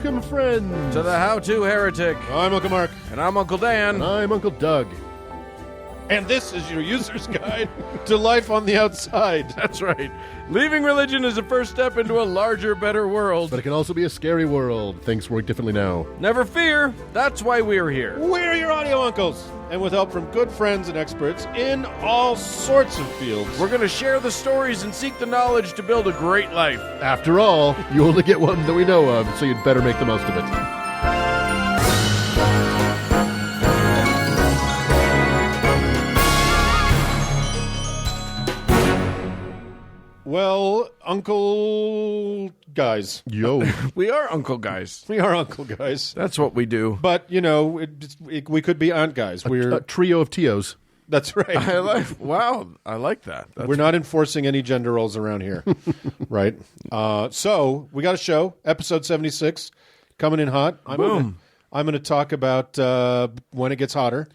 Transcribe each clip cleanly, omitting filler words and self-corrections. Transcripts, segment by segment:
Welcome, friends, to the How-To Heretic. I'm Uncle Mark. And I'm Uncle Dan. And I'm Uncle Doug. And this is your user's guide to life on the outside. That's right. Leaving religion is the first step into a larger, better world. But it can also be a scary world. Things work differently now. Never fear. That's why we're here. We're your audio uncles. And with help from good friends and experts in all sorts of fields. We're going to share the stories and seek the knowledge to build a great life. After all, you only get one that we know of, so you'd better make the most of it. Well, Uncle Guys. Yo. We are Uncle Guys. We are Uncle Guys. That's what we do. But, you know, we could be Aunt Guys. We're A trio of Tios. That's right. I like that. We're not enforcing any gender roles around here. Right? So, we got a show, episode 76, coming in hot. Boom. I'm going to talk about when it gets hotter.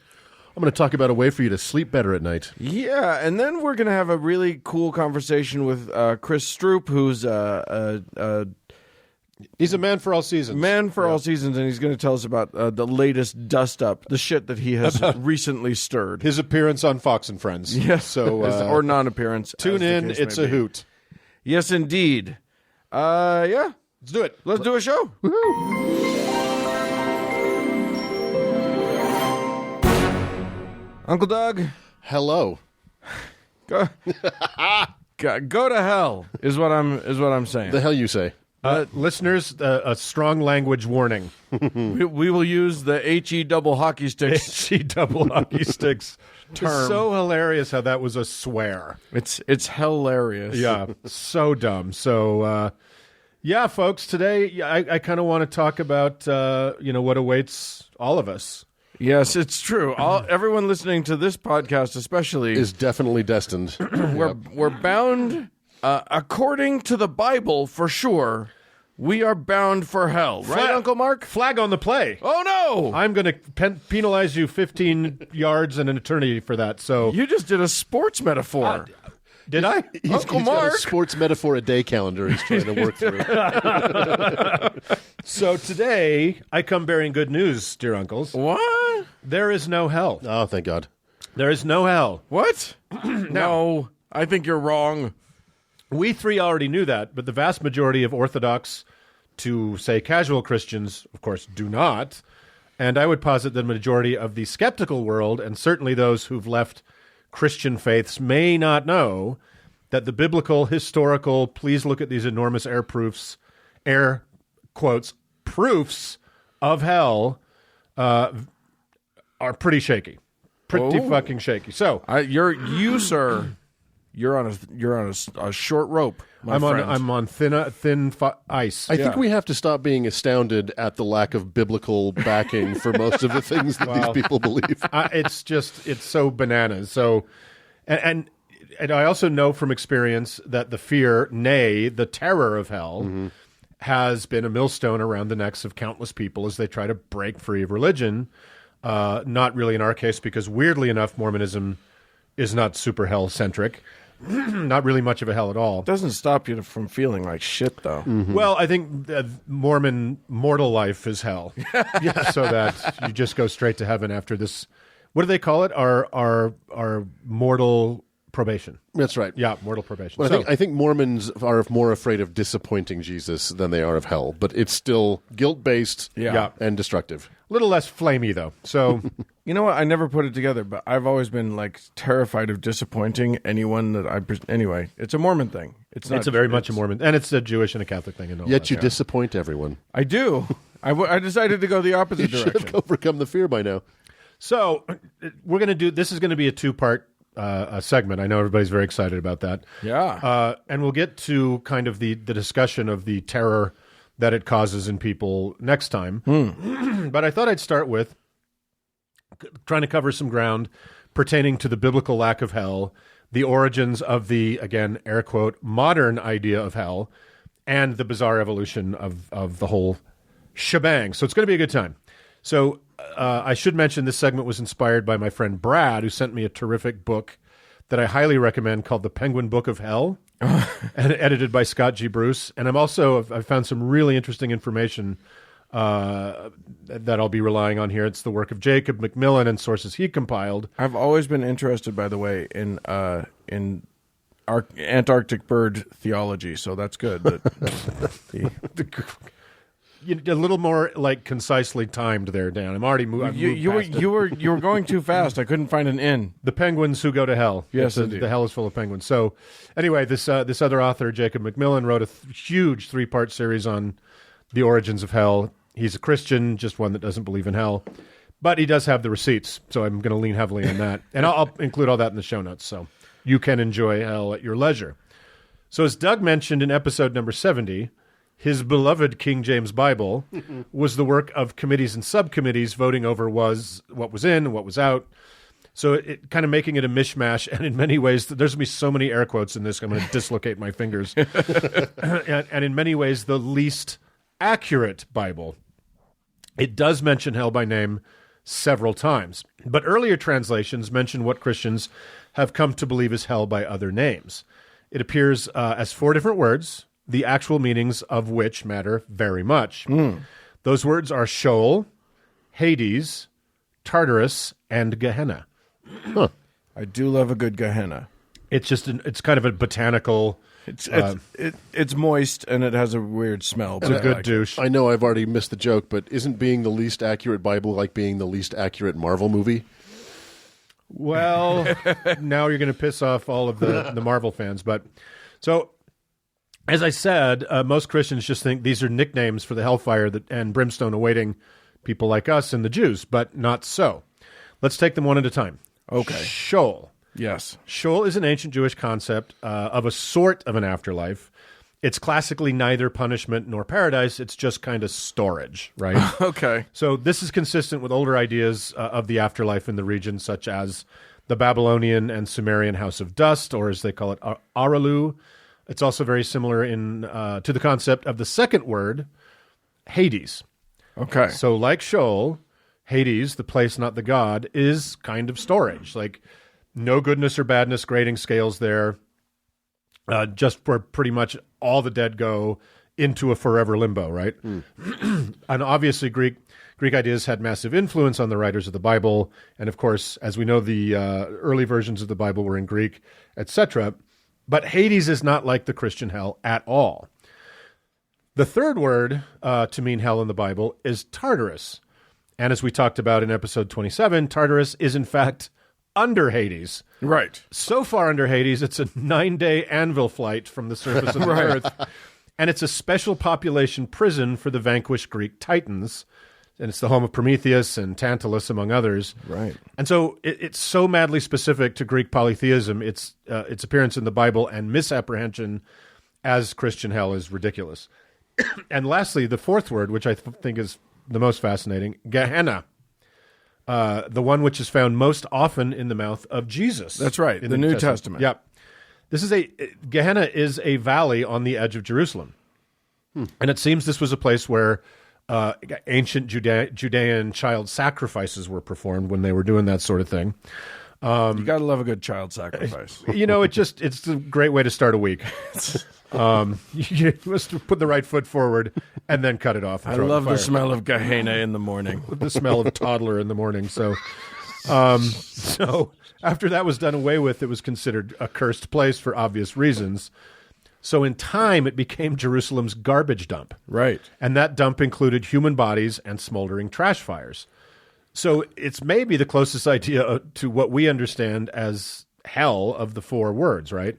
I'm going to talk about a way for you to sleep better at night. Yeah, and then we're going to have a really cool conversation with Chris Stroop, who's He's a man for all seasons. All seasons, and he's going to tell us about the latest dust-up, the shit that he has recently stirred. His appearance on Fox and Friends. Yes, So, or non-appearance. tune in. It's a hoot. Yes, indeed. Yeah. Let's do it. Let's do a show. Woohoo! Uncle Doug, Hello. go to hell is what I'm saying. The hell you say? Listeners, a strong language warning. we will use the HE double hockey sticks. HE double hockey sticks. Term. It's so hilarious how that was a swear. It's hilarious. Yeah, so dumb. So, yeah, folks, today I kind of want to talk about what awaits all of us. Yes, it's true. Everyone listening to this podcast, especially, Is definitely destined. we're bound, according to the Bible, for sure. We are bound for hell, right, Uncle Mark? Flag on the play. Oh no! I'm going to penalize you 15 yards and an eternity for that. So You just did a sports metaphor. did I? Uncle He's got Mark. a sports metaphor a day calendar he's trying to work through. So today I come bearing good news, dear uncles. What? There is no hell. Oh, thank God. There is no hell. What? No, I think you're wrong. We three already knew that, but the vast majority of Orthodox, to say casual Christians, of course, do not. And I would posit the majority of the skeptical world, and certainly those who've left Christian faiths, may not know that the biblical, historical, please look at these enormous air quotes, proofs of hell are pretty shaky. Pretty fucking shaky. So Sir. You're on a short rope. I'm on thin ice. I think we have to stop being astounded at the lack of biblical backing for most of the things that these people believe. It's so bananas. So, and I also know from experience that the fear, nay, the terror of hell, has been a millstone around the necks of countless people as they try to break free of religion. Not really in our case, because weirdly enough, Mormonism is not super hell-centric. Not really much of a hell at all. Doesn't stop you from feeling like shit, though. Well, I think Mormon mortal life is hell. So that you just go straight to heaven after this. What do they call it? Our mortal probation. That's right. Yeah, mortal probation. Well, I think Mormons are more afraid of disappointing Jesus than they are of hell, but it's still guilt-based and destructive. A little less flamey, though. So, You know what? I never put it together, but I've always been like terrified of disappointing anyone that anyway, it's a Mormon thing. It's not. it's a very much a Mormon, and it's a Jewish and a Catholic thing. And all Yet that. you disappoint everyone. I do. I decided to go the opposite You should direction. have overcome the fear by now. So, we're going to do. This is going to be a two-part segment. I know everybody's very excited about that. Yeah. And we'll get to kind of the discussion of the terror that it causes in people next time. But I thought I'd start with trying to cover some ground pertaining to the biblical lack of hell, the origins of the, again, air quote, modern idea of hell, and the bizarre evolution of the whole shebang. So it's going to be a good time. So I should mention this segment was inspired by my friend Brad, who sent me a terrific book that I highly recommend called The Penguin Book of Hell, and edited by Scott G. Bruce. And I found some really interesting information that I'll be relying on here. It's the work of Jacob Macmillan and sources he compiled. I've always been interested, by the way, in Antarctic bird theology, so that's good. A little more like concisely timed there, Dan. I'm already moving. You were going too fast. I couldn't find an in. The penguins who go to hell. Yes, indeed. The hell is full of penguins. So, anyway, this other author, Jacob Macmillan, wrote a huge 3-part series on the origins of hell. He's a Christian, just one that doesn't believe in hell, but he does have the receipts. So I'm going to lean heavily on that, and I'll include all that in the show notes, so you can enjoy hell at your leisure. So, as Doug mentioned in episode number 70. His beloved King James Bible was the work of committees and subcommittees voting over what was in, what was out. So it kind of making it a mishmash. And in many ways, there's going to be so many air quotes in this, I'm going to dislocate my fingers. and in many ways, the least accurate Bible. It does mention hell by name several times. But earlier translations mention what Christians have come to believe is hell by other names. It appears as 4 different words, the actual meanings of which matter very much. Those words are Sheol, Hades, Tartarus, and Gehenna. Huh. I do love a good Gehenna. It's just it's kind of a botanical. It's moist and it has a weird smell. It's a good douche. I know I've already missed the joke, but isn't being the least accurate Bible like being the least accurate Marvel movie? Well, now you're going to piss off all of the Marvel fans, but so. As I said, most Christians just think these are nicknames for the hellfire and brimstone awaiting people like us and the Jews, but not so. Let's take them one at a time. Okay. Sheol. Yes. Sheol is an ancient Jewish concept of a sort of an afterlife. It's classically neither punishment nor paradise. It's just kind of storage, right? Okay. So this is consistent with older ideas of the afterlife in the region, such as the Babylonian and Sumerian House of Dust, or as they call it, Aralu. It's also very similar to the concept of the second word, Hades. Okay. So like Sheol, Hades, the place, not the god, is kind of storage. Like no goodness or badness grading scales there, just where pretty much all the dead go into a forever limbo, right? And obviously Greek ideas had massive influence on the writers of the Bible. And of course, as we know, the early versions of the Bible were in Greek, etc. But Hades is not like the Christian hell at all. The third word to mean hell in the Bible is Tartarus. And as we talked about in episode 27, Tartarus is in fact under Hades. Right. So far under Hades, it's a 9-day anvil flight from the surface of the earth. And it's a special population prison for the vanquished Greek titans. And it's the home of Prometheus and Tantalus, among others. Right. And so it's so madly specific to Greek polytheism, its appearance in the Bible and misapprehension as Christian hell is ridiculous. And lastly, the fourth word, which I think is the most fascinating, Gehenna, the one which is found most often in the mouth of Jesus. That's right, in the New Testament. Yep. Gehenna is a valley on the edge of Jerusalem. And it seems this was a place where ancient Judean child sacrifices were performed when they were doing that sort of thing. You got to love a good child sacrifice. It's a great way to start a week. You must put the right foot forward and then cut it off. I love the smell of Gehenna in the morning. The smell of toddler in the morning. So after that was done away with, it was considered a cursed place for obvious reasons. So in time, it became Jerusalem's garbage dump. Right. And that dump included human bodies and smoldering trash fires. So it's maybe the closest idea to what we understand as hell of the four words, right?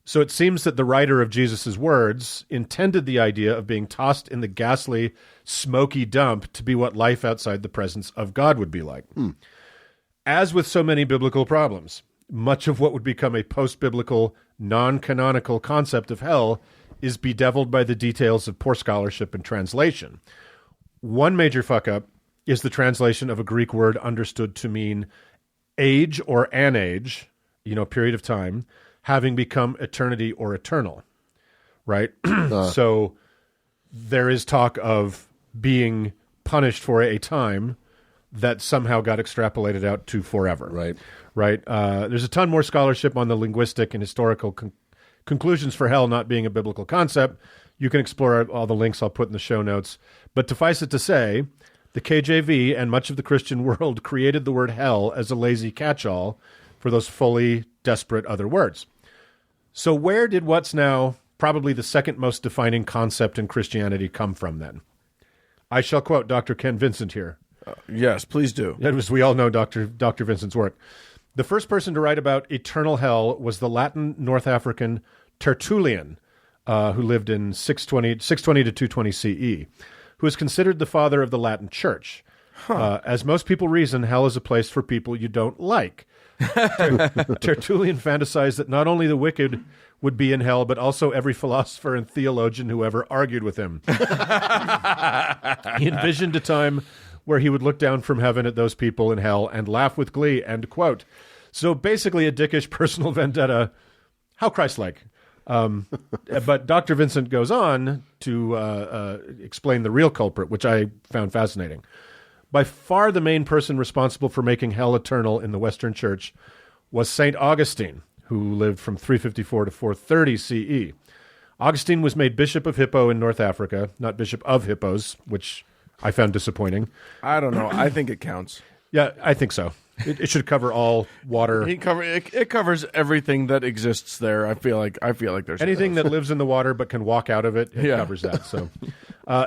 So it seems that the writer of Jesus' words intended the idea of being tossed in the ghastly, smoky dump to be what life outside the presence of God would be like. As with so many biblical problems, much of what would become a post-biblical, non-canonical concept of hell is bedeviled by the details of poor scholarship and translation. One major fuck-up is the translation of a Greek word understood to mean age or an age, period of time, having become eternity or eternal, right? So there is talk of being punished for a time that somehow got extrapolated out to forever. Right. There's a ton more scholarship on the linguistic and historical conclusions for hell not being a biblical concept. You can explore all the links I'll put in the show notes. But suffice it to say, the KJV and much of the Christian world created the word hell as a lazy catch-all for those fully desperate other words. So where did what's now probably the second most defining concept in Christianity come from then? I shall quote Dr. Ken Vincent here. Yes, please do. As we all know Dr. Vincent's work. The first person to write about eternal hell was the Latin North African Tertullian, who lived in 620 to 220 CE, who is considered the father of the Latin Church. As most people reason, hell is a place for people you don't like. Tertullian fantasized that not only the wicked would be in hell, but also every philosopher and theologian who ever argued with him. He envisioned a time where he would look down from heaven at those people in hell and laugh with glee, end quote. So basically a dickish personal vendetta. How Christ-like. But Dr. Vincent goes on to explain the real culprit, which I found fascinating. By far the main person responsible for making hell eternal in the Western Church was St. Augustine, who lived from 354 to 430 CE. Augustine was made Bishop of Hippo in North Africa, not Bishop of Hippos, which I found disappointing. I don't know. I think it counts. Yeah, I think so. It should cover all water. It covers everything that exists there. I feel like there's anything that lives in the water but can walk out of it. It covers that. So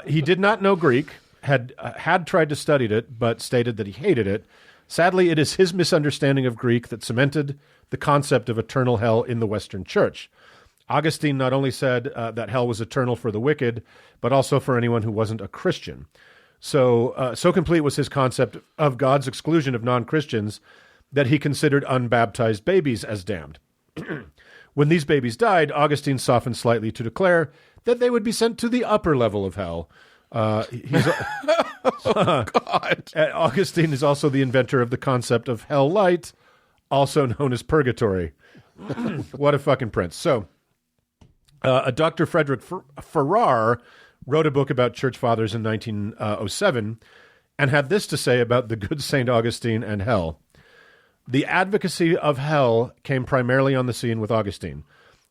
he did not know Greek. Had tried to study it, but stated that he hated it. Sadly, it is his misunderstanding of Greek that cemented the concept of eternal hell in the Western Church. Augustine not only said that hell was eternal for the wicked, but also for anyone who wasn't a Christian. So complete was his concept of God's exclusion of non-Christians that he considered unbaptized babies as damned. When these babies died, Augustine softened slightly to declare that they would be sent to the upper level of hell. God. Augustine is also the inventor of the concept of hell light, also known as purgatory. What a fucking prince. So, Dr. Frederick Farrar wrote a book about church fathers in 1907 and had this to say about the good St. Augustine and hell. The advocacy of hell came primarily on the scene with Augustine.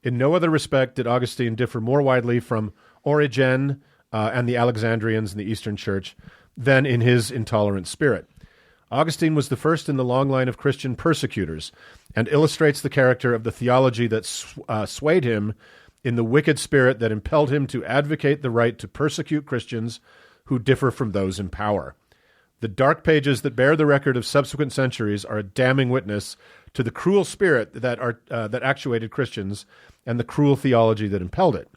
In no other respect did Augustine differ more widely from Origen and the Alexandrians in the Eastern Church than in his intolerant spirit. Augustine was the first in the long line of Christian persecutors and illustrates the character of the theology that swayed him in the wicked spirit that impelled him to advocate the right to persecute Christians who differ from those in power. The dark pages that bear the record of subsequent centuries are a damning witness to the cruel spirit that actuated Christians and the cruel theology that impelled it.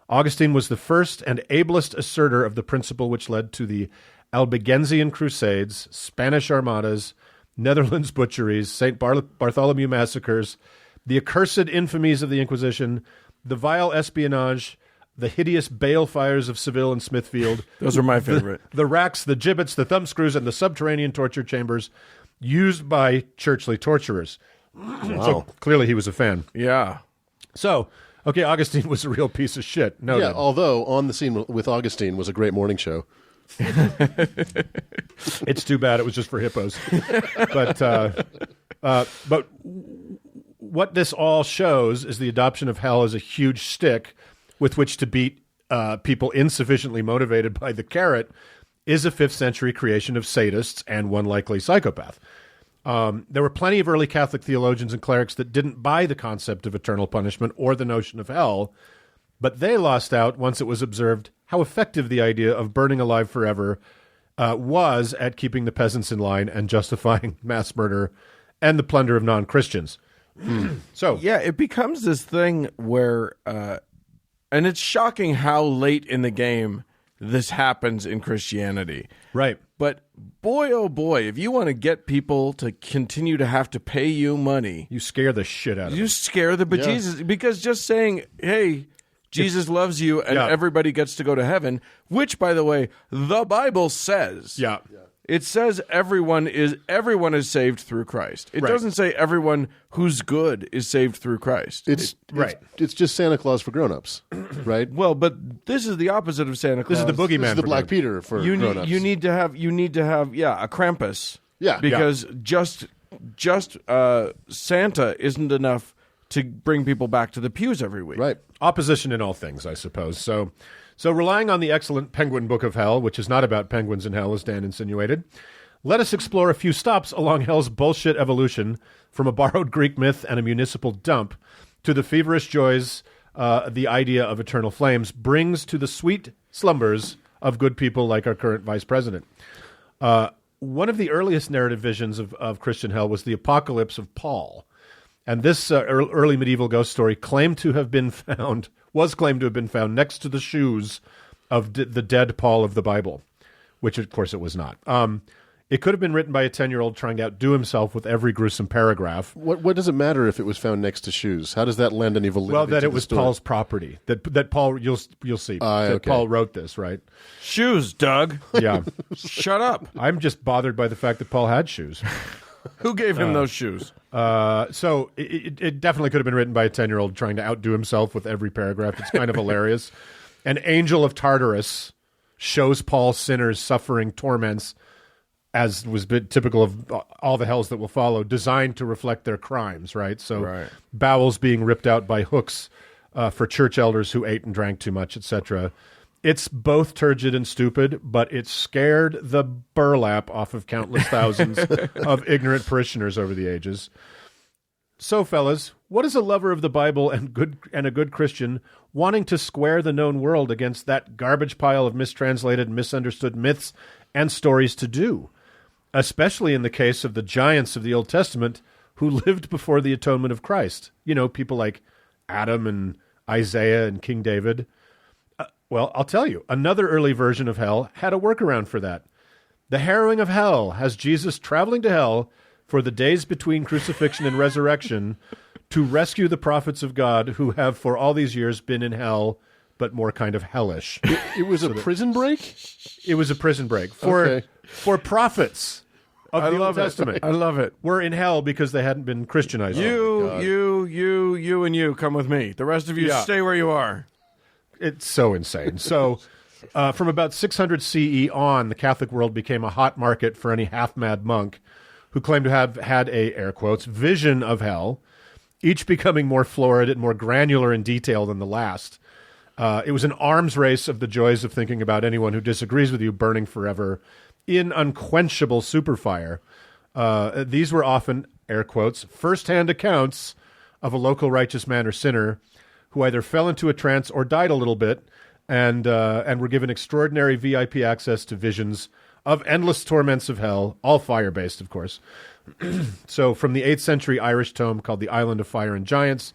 Augustine was the first and ablest asserter of the principle which led to the Albigensian Crusades, Spanish Armadas, Netherlands butcheries, St. Bartholomew massacres, the accursed infamies of the Inquisition, the vile espionage, the hideous bale fires of Seville and Smithfield. Those are my favorite. The racks, the gibbets, the thumbscrews, and the subterranean torture chambers used by churchly torturers. Wow. So clearly he was a fan. Yeah. So, okay, Augustine was a real piece of shit. Noted. Yeah, although On the Scene with Augustine was a great morning show. It's too bad it was just for hippos. But what this all shows is the adoption of hell as a huge stick with which to beat people insufficiently motivated by the carrot is a 5th century creation of sadists and one likely psychopath. There were plenty of early Catholic theologians and clerics that didn't buy the concept of eternal punishment or the notion of hell, but they lost out once it was observed how effective the idea of burning alive forever was at keeping the peasants in line and justifying mass murder and the plunder of non-Christians. So yeah, it becomes this thing where, and it's shocking how late in the game this happens in Christianity. Right. But boy, oh boy, if you want to get people to continue to have to pay you money, you scare the shit out of them. You scare the bejesus, because just saying, hey, Jesus loves you and everybody gets to go to heaven, which, by the way, the Bible says. Yeah. It says everyone is saved through Christ. It doesn't say everyone who's good is saved through Christ. It's just Santa Claus for grown-ups, right? Well, but this is the opposite of Santa Claus. This is the boogeyman. This is the Black Peter for grown-ups. You need to have a Krampus. Yeah. Because just Santa isn't enough to bring people back to the pews every week. Right. Opposition in all things, I suppose. So relying on the excellent Penguin Book of Hell, which is not about penguins in hell, as Dan insinuated, let us explore a few stops along hell's bullshit evolution from a borrowed Greek myth and a municipal dump to the feverish joys the idea of eternal flames brings to the sweet slumbers of good people like our current vice president. One of the earliest narrative visions of Christian hell was the apocalypse of Paul. And this early medieval ghost story was claimed to have been found next to the shoes of the dead Paul of the Bible, which, of course, it was not. It could have been written by a 10-year-old trying to outdo himself with every gruesome paragraph. What does it matter if it was found next to shoes? How does that lend any validity? Well, that to it was story? Paul's property. That Paul, you'll see. That okay. Paul wrote this, right? Shoes, Doug. Yeah. Shut up. I'm just bothered by the fact that Paul had shoes. Who gave him those shoes? So it definitely could have been written by a 10-year-old trying to outdo himself with every paragraph. It's kind of hilarious. An angel of Tartarus shows Paul sinners suffering torments, as was typical of all the hells that will follow, designed to reflect their crimes, right? So bowels being ripped out by hooks for church elders who ate and drank too much, etc. It's both turgid and stupid, but it scared the burlap off of countless thousands of ignorant parishioners over the ages. So, fellas, what is a lover of the Bible and a good Christian wanting to square the known world against that garbage pile of mistranslated and misunderstood myths and stories to do? Especially in the case of the giants of the Old Testament who lived before the atonement of Christ. You know, people like Adam and Isaiah and King David. Well, I'll tell you, another early version of hell had a workaround for that. The harrowing of hell has Jesus traveling to hell for the days between crucifixion and resurrection to rescue the prophets of God who have for all these years been in hell, but more kind of hellish. It was a prison break? It was a prison break for prophets of the Old Testament. I love it. Were in hell because they hadn't been Christianized. You, and you, come with me. The rest of you stay where you are. It's so insane. So from about 600 CE on, the Catholic world became a hot market for any half-mad monk who claimed to have had a, air quotes, vision of hell, each becoming more florid and more granular in detail than the last. It was an arms race of the joys of thinking about anyone who disagrees with you burning forever in unquenchable superfire. These were often, air quotes, first-hand accounts of a local righteous man or sinner who either fell into a trance or died a little bit and were given extraordinary VIP access to visions of endless torments of hell, all fire-based, of course. So from the 8th century Irish tome called The Island of Fire and Giants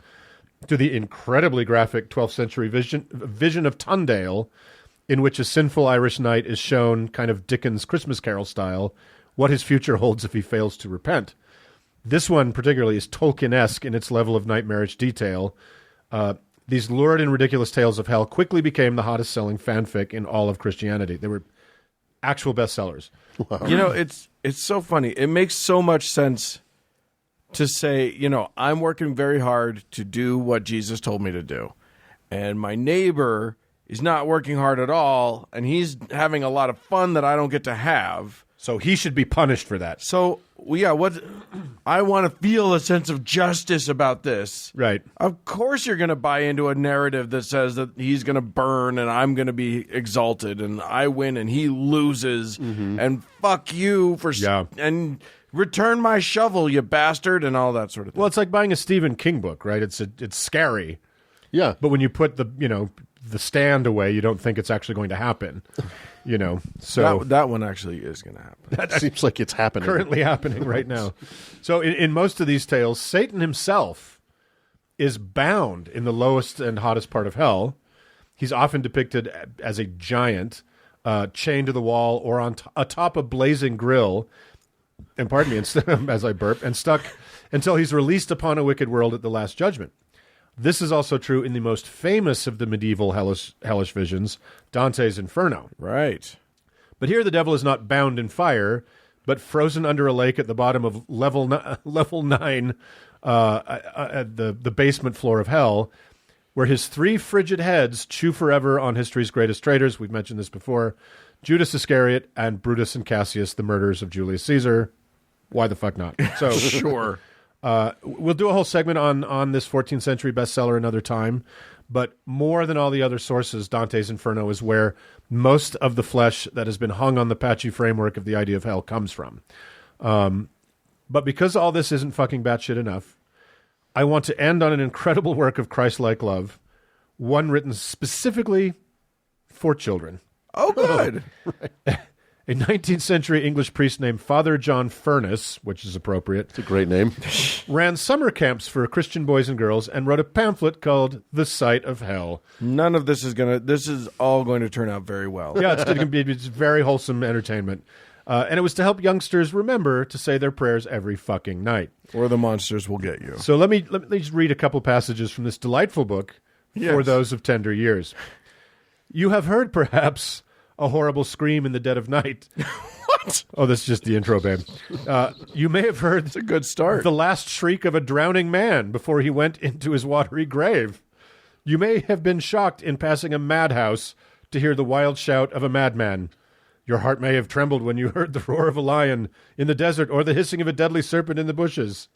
to the incredibly graphic 12th century vision of Tundale, in which a sinful Irish knight is shown kind of Dickens' Christmas Carol style, what his future holds if he fails to repent. This one particularly is Tolkien-esque in its level of nightmarish detail. These lurid and ridiculous tales of hell quickly became the hottest-selling fanfic in all of Christianity. They were actual bestsellers. Wow. You know, it's so funny. It makes so much sense to say, you know, I'm working very hard to do what Jesus told me to do. And my neighbor is not working hard at all, and he's having a lot of fun that I don't get to have. So he should be punished for that. So, yeah, I want to feel a sense of justice about this. Right. Of course you're going to buy into a narrative that says that he's going to burn and I'm going to be exalted and I win and he loses and fuck you for and return my shovel, you bastard, and all that sort of thing. Well, it's like buying a Stephen King book, right? It's scary. Yeah. But when you put the Stand away, you don't think it's actually going to happen. So that one actually is going to happen. That seems like it's happening. Currently happening right now. So in most of these tales, Satan himself is bound in the lowest and hottest part of hell. He's often depicted as a giant, chained to the wall or on atop a blazing grill. And pardon me, as I burp, and stuck until he's released upon a wicked world at the Last Judgment. This is also true in the most famous of the medieval hellish visions, Dante's Inferno. Right. But here the devil is not bound in fire, but frozen under a lake at the bottom of level 9, the basement floor of hell, where his 3 frigid heads chew forever on history's greatest traitors. We've mentioned this before. Judas Iscariot and Brutus and Cassius, the murderers of Julius Caesar. Why the fuck not? So Sure. We'll do a whole segment on this 14th century bestseller another time, but more than all the other sources, Dante's Inferno is where most of the flesh that has been hung on the patchy framework of the idea of hell comes from. But because all this isn't fucking batshit enough, I want to end on an incredible work of Christ-like love, one written specifically for children. Oh, good. Right. A 19th century English priest named Father John Furness, which is appropriate. It's a great name. Ran summer camps for Christian boys and girls and wrote a pamphlet called The Sight of Hell. None of this is all going to turn out very well. Yeah, it's very wholesome entertainment. And it was to help youngsters remember to say their prayers every fucking night. Or the monsters will get you. So let me just read a couple passages from this delightful book for those of tender years. You have heard, perhaps, a horrible scream in the dead of night. What? Oh, that's just the intro, babe. You may have heard It's a good start. the last shriek of a drowning man before he went into his watery grave. You may have been shocked in passing a madhouse to hear the wild shout of a madman. Your heart may have trembled when you heard the roar of a lion in the desert or the hissing of a deadly serpent in the bushes.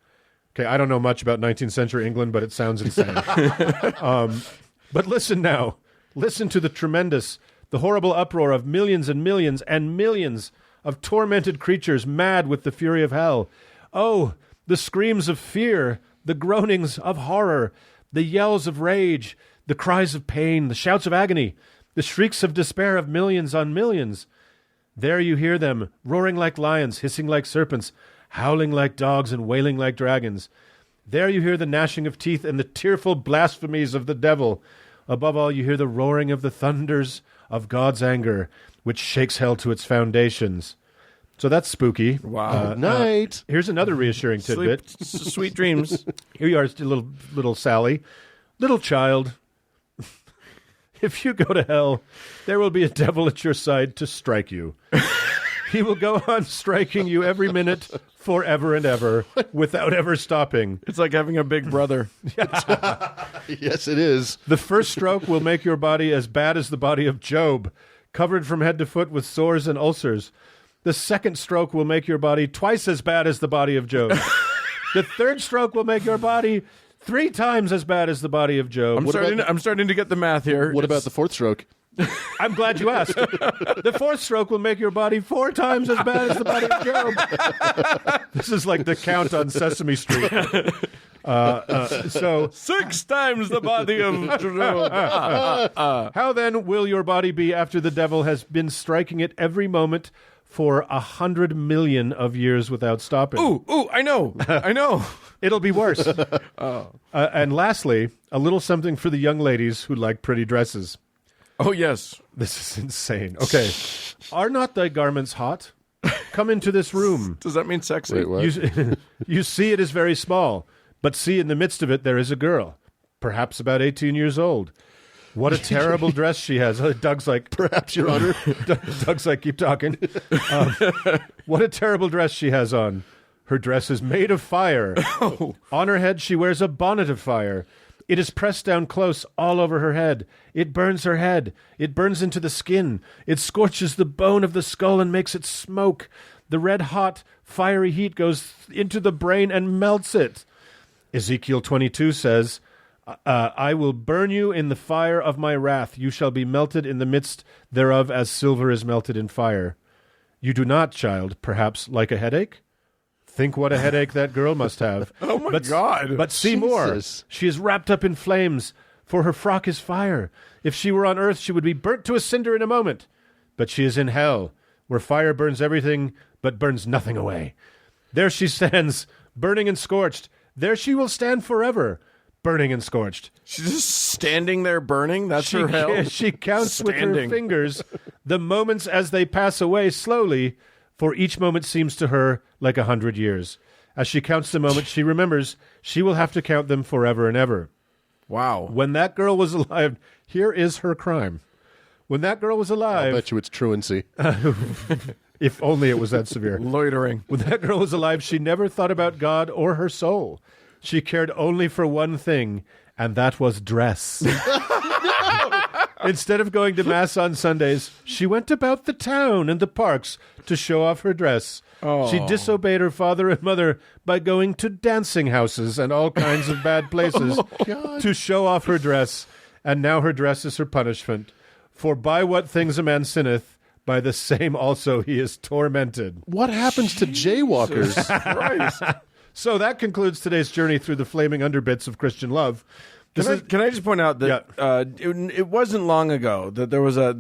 Okay, I don't know much about 19th century England, but it sounds insane. But listen now. Listen to the horrible uproar of millions and millions and millions of tormented creatures mad with the fury of hell. Oh, the screams of fear, the groanings of horror, the yells of rage, the cries of pain, the shouts of agony, the shrieks of despair of millions on millions. There you hear them, roaring like lions, hissing like serpents, howling like dogs and wailing like dragons. There you hear the gnashing of teeth and the tearful blasphemies of the devil. Above all, you hear the roaring of the thunders of God's anger, which shakes hell to its foundations. So that's spooky. Wow. Night. Here's another reassuring tidbit. Sweet dreams. Here you are, little Sally. Little child, if you go to hell, there will be a devil at your side to strike you. He will go on striking you every minute, forever and ever, without ever stopping. It's like having a big brother. Yes, it is. The first stroke will make your body as bad as the body of Job, covered from head to foot with sores and ulcers. The second stroke will make your body twice as bad as the body of Job. The third stroke will make your body 3 times as bad as the body of Job. I'm starting to get the math here. What about the fourth stroke? I'm glad you asked. The fourth stroke will make your body 4 times as bad as the body of Job. This is like the Count on Sesame Street. So 6 times the body of Job. How then will your body be after the devil has been striking it every moment for 100 million of years without stopping? Ooh, I know. It'll be worse. And lastly, a little something for the young ladies who like pretty dresses. Oh, yes. This is insane. Okay. Are not thy garments hot? Come into this room. Does that mean sexy? Wait, what? You see it is very small, but see in the midst of it there is a girl, perhaps about 18 years old. What a terrible dress she has. Doug's like, Perhaps, Your Honor. Doug's like, keep talking. What a terrible dress she has on. Her dress is made of fire. Oh. On her head she wears a bonnet of fire. It is pressed down close all over her head. It burns her head. It burns into the skin. It scorches the bone of the skull and makes it smoke. The red-hot, fiery heat goes into the brain and melts it. Ezekiel 22 says, I will burn you in the fire of my wrath. You shall be melted in the midst thereof as silver is melted in fire. You do not, child, perhaps like a headache? Think what a headache that girl must have. Oh, my God. But see Jesus. more. She is wrapped up in flames, for her frock is fire. If she were on earth, she would be burnt to a cinder in a moment. But she is in hell, where fire burns everything, but burns nothing away. There she stands, burning and scorched. There she will stand forever, burning and scorched. She's just standing there burning? That's her hell? She counts with her Standing. fingers the moments as they pass away slowly, for each moment seems to her like 100 years. As she counts the moments, she remembers she will have to count them forever and ever. Wow. When that girl was alive, here is her crime. When that girl was I alive, bet you it's truancy. if only it was that severe. Loitering. When that girl was alive, she never thought about God or her soul. She cared only for one thing, and that was dress. Instead of going to Mass on Sundays, she went about the town and the parks to show off her dress. She disobeyed her father and mother by going to dancing houses and all kinds of bad places to show off her dress, and now her dress is her punishment. For by what things a man sinneth, by the same also he is tormented. What happens to jaywalkers? So that concludes today's journey through the flaming underbits of Christian love. Can I just point out that it wasn't long ago that there was a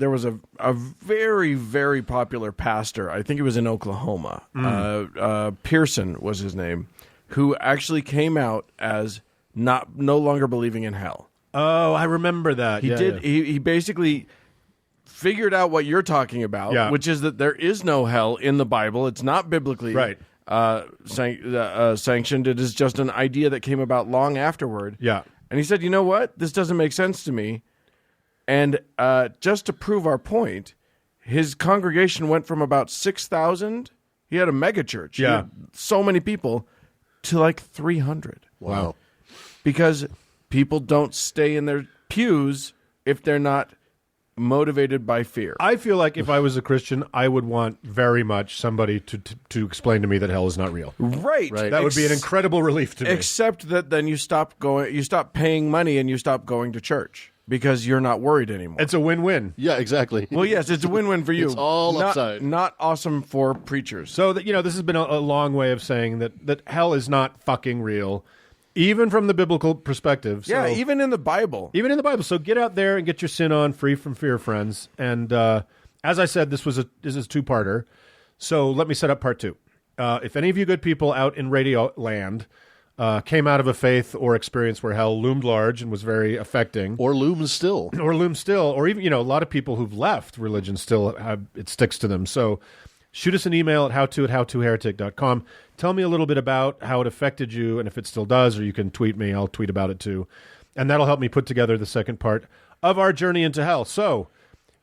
very, very popular pastor. I think he was in Oklahoma. Pearson was his name, who actually came out as no longer believing in hell. Oh, I remember that. He basically figured out what you're talking about, which is that there is no hell in the Bible. It's not biblically sanctioned. It is just an idea that came about long afterward. Yeah. And he said, you know what? This doesn't make sense to me. And just to prove our point, his congregation went from about 6,000. He had a mega church. Yeah. So many people to like 300. Wow. Because people don't stay in their pews if they're not motivated by fear. I feel like if I was a Christian, I would want very much somebody to explain to me that hell is not real. Right. That would be an incredible relief to me. Except that then you stop paying money and you stop going to church because you're not worried anymore. It's a win-win. Yeah, exactly. Well, yes, it's a win-win for you. It's all upside. Not awesome for preachers. So that this has been a long way of saying that hell is not fucking real. Even from the biblical perspective. So, even in the Bible. Even in the Bible. So get out there and get your sin on, free from fear, friends. And as I said, this is a two-parter. So let me set up part 2. If any of you good people out in radio land came out of a faith or experience where hell loomed large and was very affecting. Or looms still. Or even, a lot of people who've left religion still it sticks to them. So shoot us an email at howto@howtoheretic.com. Tell me a little bit about how it affected you, and if it still does, or you can tweet me. I'll tweet about it too. And that'll help me put together the second part of our journey into hell. So,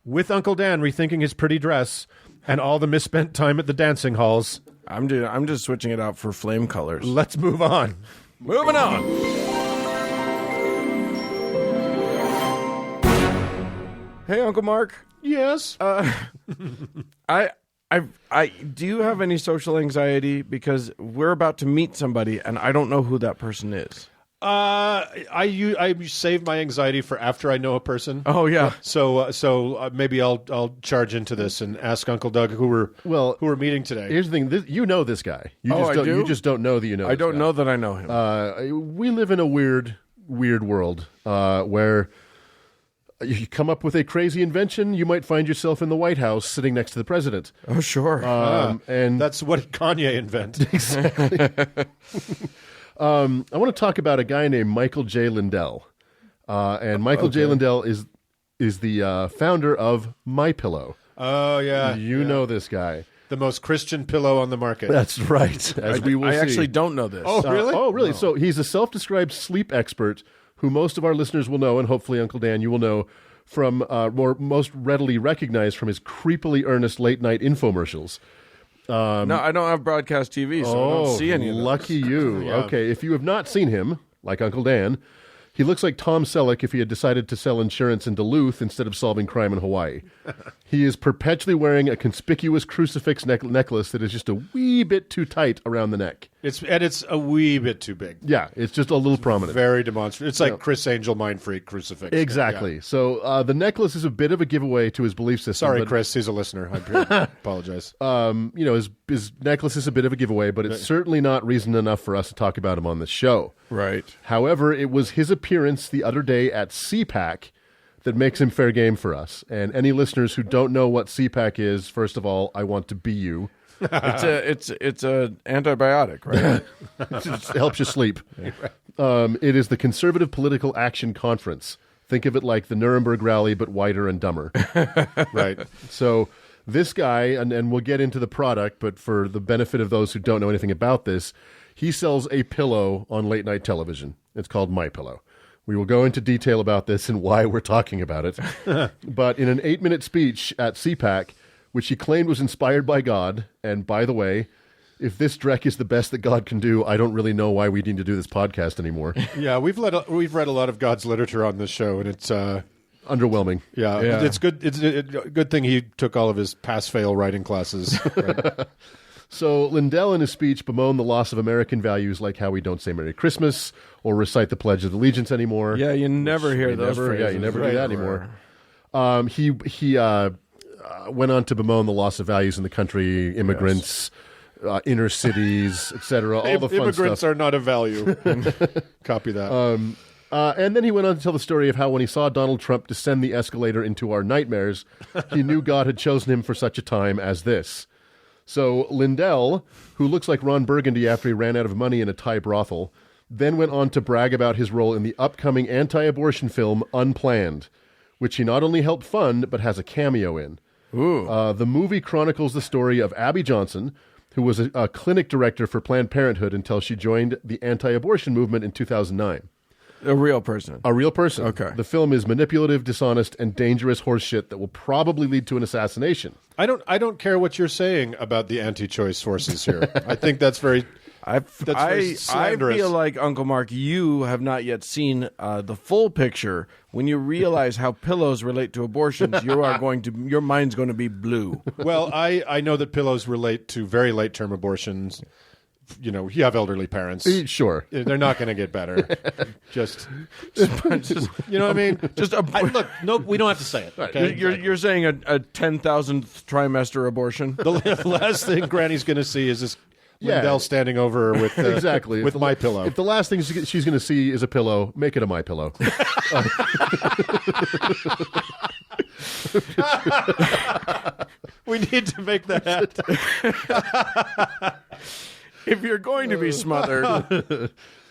with Uncle Dan rethinking his pretty dress and all the misspent time at the dancing halls, I'm just switching it out for flame colors. Let's move on. Moving on. Hey, Uncle Mark. Yes. I do you have any social anxiety? Because we're about to meet somebody, and I don't know who that person is. I save my anxiety for after I know a person. Oh yeah. So maybe I'll charge into this and ask Uncle Doug who we're meeting today. Here's the thing: you know this guy. I do? You just don't know that you know. I don't know that I know him. We live in a weird world where you come up with a crazy invention, you might find yourself in the White House sitting next to the president. Oh, sure. And that's what Kanye invented. Exactly. I want to talk about a guy named Michael J. Lindell. And Michael J. Lindell is the founder of MyPillow. Oh, yeah. You know this guy. The most Christian pillow on the market. That's right. I actually don't know this. Oh, really? Really? No. So he's a self-described sleep expert who most of our listeners will know, and hopefully, Uncle Dan, you will know from most readily recognized from his creepily earnest late-night infomercials. No, I don't have broadcast TV, so I don't see any of those. Lucky you. Yeah. Okay, if you have not seen him, like Uncle Dan, he looks like Tom Selleck if he had decided to sell insurance in Duluth instead of solving crime in Hawaii. He is perpetually wearing a conspicuous crucifix necklace that is just a wee bit too tight around the neck. It's a wee bit too big. Yeah, it's just a little prominent. Very demonstrative. It's like Chris Angel Mind Freak crucifix. Exactly. Yeah. So the necklace is a bit of a giveaway to his belief system. Sorry, Chris. He's a listener. I apologize. His necklace is a bit of a giveaway, but it's certainly not reason enough for us to talk about him on this show. Right. However, it was his appearance the other day at CPAC that makes him fair game for us. And any listeners who don't know what CPAC is, first of all, I want to be you. It's a antibiotic, right? It helps you sleep. It is the Conservative Political Action Conference. Think of it like the Nuremberg Rally, but whiter and dumber. Right. So this guy, and we'll get into the product, but for the benefit of those who don't know anything about this, he sells a pillow on late night television. It's called MyPillow. We will go into detail about this and why we're talking about it. But in an 8-minute speech at CPAC, which he claimed was inspired by God, and by the way, if this Drek is the best that God can do, I don't really know why we need to do this podcast anymore. Yeah, we've read a lot of God's literature on this show, and it's underwhelming. Yeah, it's good. It's a good thing he took all of his pass-fail writing classes. Right? So Lindell in his speech bemoaned the loss of American values like how we don't say Merry Christmas or recite the Pledge of Allegiance anymore. Yeah, you never hear those phrases. Yeah, you never do that anymore. He went on to bemoan the loss of values in the country, immigrants, inner cities, etc. All the fun Immigrants stuff. are not a value. Copy that. And then he went on to tell the story of how when he saw Donald Trump descend the escalator into our nightmares, he knew God had chosen him for such a time as this. So Lindell, who looks like Ron Burgundy after he ran out of money in a Thai brothel, then went on to brag about his role in the upcoming anti-abortion film Unplanned, which he not only helped fund, but has a cameo in. The movie chronicles the story of Abby Johnson, who was a clinic director for Planned Parenthood until she joined the anti-abortion movement in 2009. A real person. A real person. Okay. The film is manipulative, dishonest, and dangerous horseshit that will probably lead to an assassination. I don't care what you're saying about the anti-choice forces here. I think that's very very I slanderous. feel like, Uncle Mark, you have not yet seen the full picture. When you realize how pillows relate to abortions, your mind's going to be blue. Well, I know that pillows relate to very late-term abortions. You know, you have elderly parents. Sure. They're not going to get better. just, you know what I mean? Look, no, we don't have to say it. Okay? You're saying a 10,000th trimester abortion? The last thing Granny's going to see is this Lindell standing over her with Exactly. with my pillow. If the last thing she's going to see is a pillow, make it a My Pillow. We need to make that. If you're going to be smothered.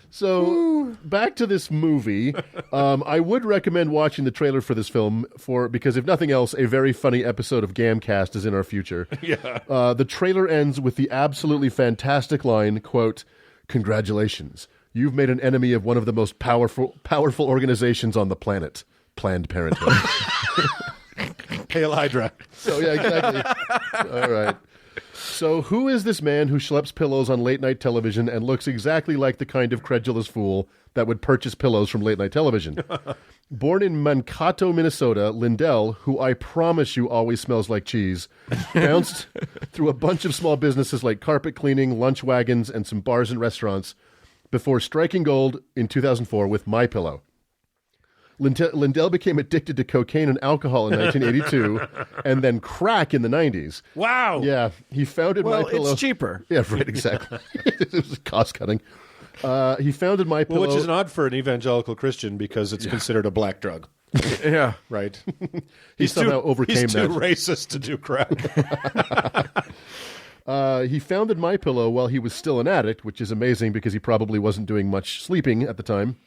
So back to this movie. I would recommend watching the trailer for this film because if nothing else, a very funny episode of Gamcast is in our future. Yeah. The trailer ends with the absolutely fantastic line, quote, "Congratulations, you've made an enemy of one of the most powerful organizations on the planet, Planned Parenthood." Hail Hydra. So yeah, exactly. All right. So who is this man who schleps pillows on late-night television and looks exactly like the kind of credulous fool that would purchase pillows from late-night television? Born in Mankato, Minnesota, Lindell, who I promise you always smells like cheese, bounced through a bunch of small businesses like carpet cleaning, lunch wagons, and some bars and restaurants before striking gold in 2004 with MyPillow. Lindell became addicted to cocaine and alcohol in 1982 and then crack in the 90s. Wow. Yeah, he founded MyPillow. It's cheaper. Yeah, right, exactly. It was cost cutting. He founded MyPillow. Well, which is odd for an evangelical Christian because it's considered a black drug. Yeah. Right. He somehow overcame he's that. too racist to do crack. He founded MyPillow while he was still an addict, which is amazing because he probably wasn't doing much sleeping at the time.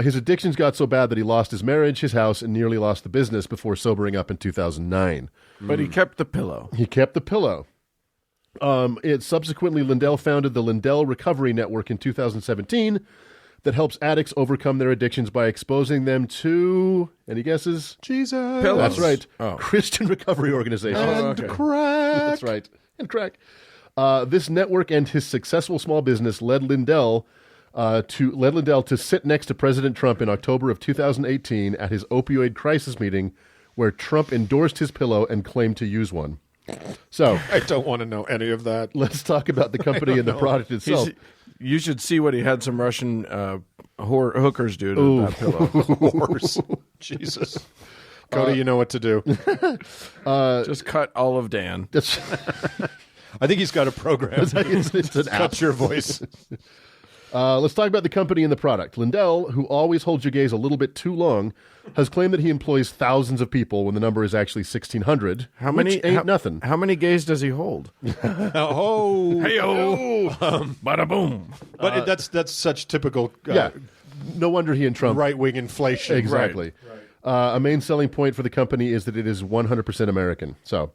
His addictions got so bad that he lost his marriage, his house, and nearly lost the business before sobering up in 2009. But he kept the pillow. He kept the pillow. Subsequently, Lindell founded the Lindell Recovery Network in 2017 that helps addicts overcome their addictions by exposing them to, any guesses? Jesus. Pillows. That's right. Oh. Christian Recovery Organization. And crack. That's right. And crack. This network and his successful small business led Lindell to sit next to President Trump in October of 2018 at his opioid crisis meeting, where Trump endorsed his pillow and claimed to use one. So I don't want to know any of that. let's talk about the company and the product itself. You should see what he had some Russian hookers do to that pillow. Horse. Jesus. Cody, you know what to do. Just cut all of Dan. That's, I think he's got a program. it's an app. Cut your voice. Let's talk about the company and the product. Lindell, who always holds your gaze a little bit too long, has claimed that he employs thousands of people when the number is actually 1,600. How many? Which ain't nothing. How many gays does he hold? Hey-oh. Bada boom. But that's such typical Yeah. No wonder he and Trump. right-wing inflation. Exactly. A main selling point for the company is that it is 100% American. So,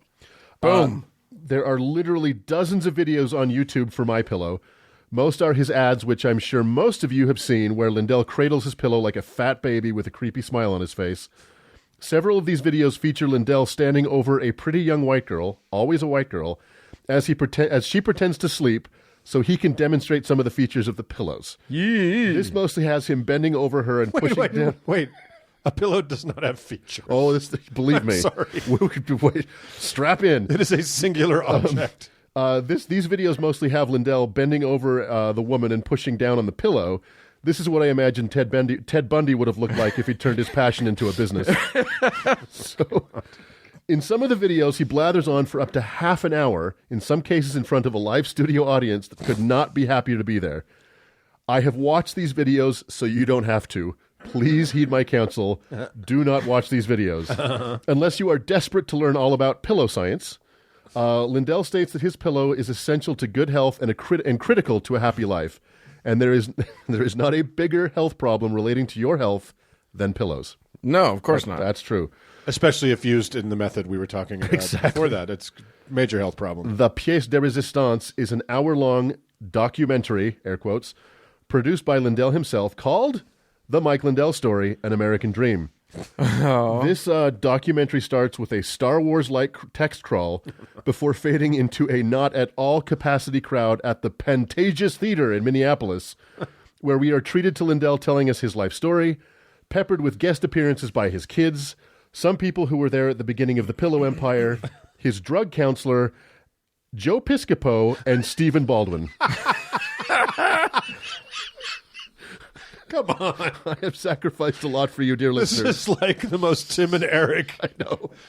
Boom. there are literally dozens of videos on YouTube for MyPillow. Most are his ads, which I'm sure most of you have seen, where Lindell cradles his pillow like a fat baby with a creepy smile on his face. Several of these videos feature Lindell standing over a pretty young white girl, always a white girl, as she pretends to sleep, so he can demonstrate some of the features of the pillows. Yeah. This mostly has him bending over her and pushing down. Wait. A pillow does not have features. Oh, believe me. sorry. Wait, strap in. It is a singular object. These videos mostly have Lindell bending over the woman and pushing down on the pillow. This is what I imagine Ted Bundy would have looked like if he turned his passion into a business. So, in some of the videos, he blathers on for up to half an hour, in some cases in front of a live studio audience that could not be happier to be there. I have watched these videos, so you don't have to. Please heed my counsel. Do not watch these videos. Unless you are desperate to learn all about pillow science. Lindell states that his pillow is essential to good health and critical to a happy life. And there is not a bigger health problem relating to your health than pillows. No, of course not. That's true. Especially if used in the method we were talking about before that. It's a major health problem. The Pièce de Résistance is an hour-long documentary, air quotes, produced by Lindell himself called The Mike Lindell Story, An American Dream. This documentary starts with a Star Wars-like text crawl before fading into a not-at-all capacity crowd at the Pantages Theater in Minneapolis, where we are treated to Lindell telling us his life story, peppered with guest appearances by his kids, some people who were there at the beginning of the Pillow Empire, his drug counselor, Joe Piscopo, and Stephen Baldwin. Come on. I have sacrificed a lot for you, dear listeners. This is like the most Tim and Eric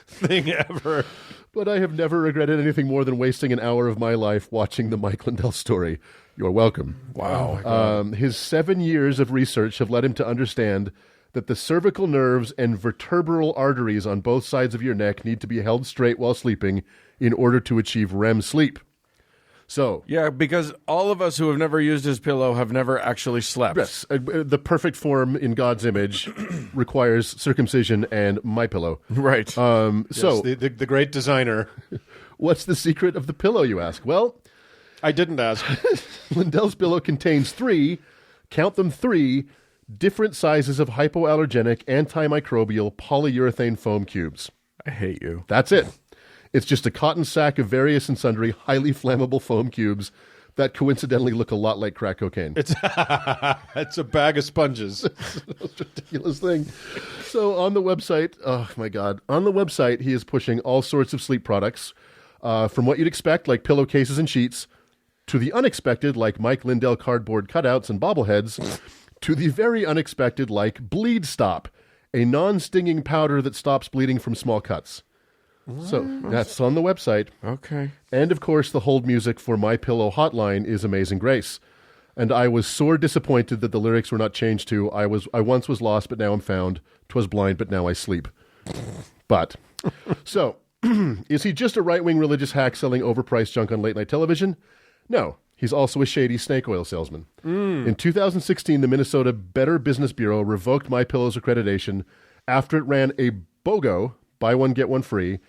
thing ever. But I have never regretted anything more than wasting an hour of my life watching the Mike Lindell Story. You're welcome. Wow. His 7 years of research have led him to understand that the cervical nerves and vertebral arteries on both sides of your neck need to be held straight while sleeping in order to achieve REM sleep. So, Yeah, because all of us who have never used his pillow have never actually slept. yes, the perfect form in God's image requires circumcision and my pillow. Right. So, The great designer. what's the secret of the pillow, you ask? Well, I didn't ask. Lindell's pillow contains three different sizes of hypoallergenic antimicrobial polyurethane foam cubes. I hate you. That's it. It's just a cotton sack of various and sundry highly flammable foam cubes that coincidentally look a lot like crack cocaine. It's a bag of sponges. It's the most ridiculous thing. So on the website, oh my God, on the website he is pushing all sorts of sleep products, from what you'd expect, like pillowcases and sheets, to the unexpected, like Mike Lindell cardboard cutouts and bobbleheads, to the very unexpected, like Bleed Stop, a non-stinging powder that stops bleeding from small cuts. So that's on the website. Okay. And, of course, the hold music for My Pillow hotline is Amazing Grace. And I was sore disappointed that the lyrics were not changed to I once was lost, but now I'm found. 'Twas blind, but now I sleep. But, so, is he just a right-wing religious hack selling overpriced junk on late-night television? No. He's also a shady snake oil salesman. In 2016, the Minnesota Better Business Bureau revoked My Pillow's accreditation after it ran a BOGO, buy one, get one free,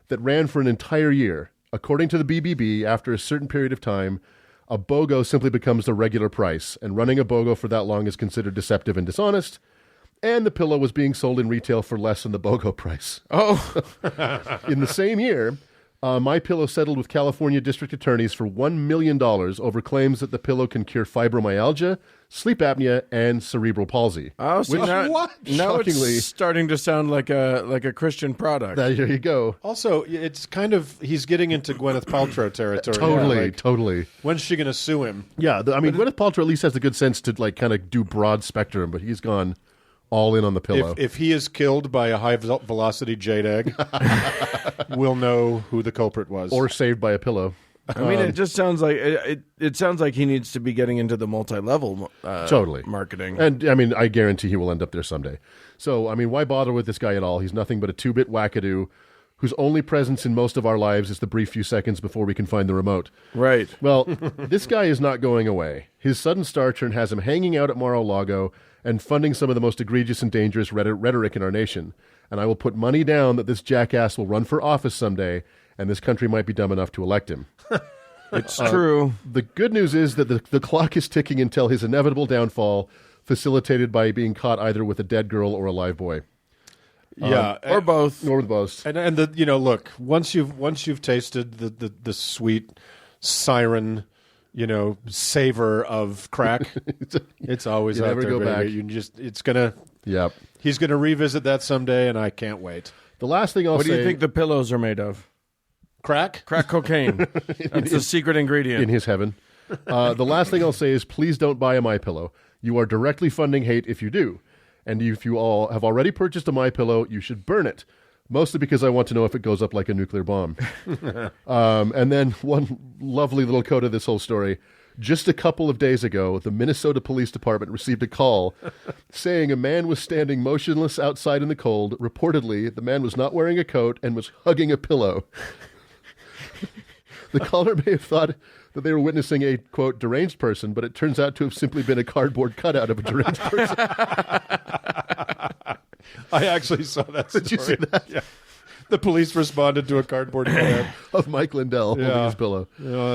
that ran for an entire year. According to the BBB, after a certain period of time, a BOGO simply becomes the regular price, and running a BOGO for that long is considered deceptive and dishonest, and the pillow was being sold in retail for less than the BOGO price. Oh. In the same year, My Pillow settled with California district attorneys for $1 million over claims that the pillow can cure fibromyalgia, sleep apnea, and cerebral palsy. Oh, so now Shockingly, it's starting to sound like a Christian product. there you go. Also, it's kind of, he's getting into Gwyneth Paltrow territory. Totally, Like, totally. when's she going to sue him? Yeah, Gwyneth Paltrow at least has the good sense to like kind of do broad spectrum, but he's gone all in on the pillow. If he is killed by a high-velocity jade egg, we'll know who the culprit was. or saved by a pillow. I mean, it just sounds like it sounds like he needs to be getting into the multi-level Totally. marketing. And, I mean, I guarantee he will end up there someday. So, I mean, why bother with this guy at all? He's nothing but a two-bit wackadoo whose only presence in most of our lives is the brief few seconds before we can find the remote. Right. Well, this guy is not going away. His sudden star turn has him hanging out at Mar-a-Lago and funding some of the most egregious and dangerous rhetoric in our nation. And I will put money down that this jackass will run for office someday, and this country might be dumb enough to elect him. It's true. The good news is that the clock is ticking until his inevitable downfall, facilitated by being caught either with a dead girl or a live boy. yeah, Or both. Nor the boast. and the look, once you've tasted the sweet siren, savor of crack, it's always You out never there, go baby. back. Yep. He's gonna revisit that someday, and I can't wait. The last thing I'll What say... do you think the pillows are made of? Crack? Crack cocaine. That's the secret ingredient. in his heaven. The last thing I'll say is please don't buy a MyPillow. You are directly funding hate if you do. And if you all have already purchased a MyPillow, you should burn it. Mostly because I want to know if it goes up like a nuclear bomb. And then one lovely little coda of this whole story. Just a couple of days ago, the Minnesota Police Department received a call saying a man was standing motionless outside in the cold. Reportedly, the man was not wearing a coat and was hugging a pillow. The caller may have thought that they were witnessing a, quote, deranged person, but it turns out to have simply been a cardboard cutout of a deranged person. I actually saw that story. Did you see that? Yeah. The police responded to a cardboard cutout Of Mike Lindell holding his pillow.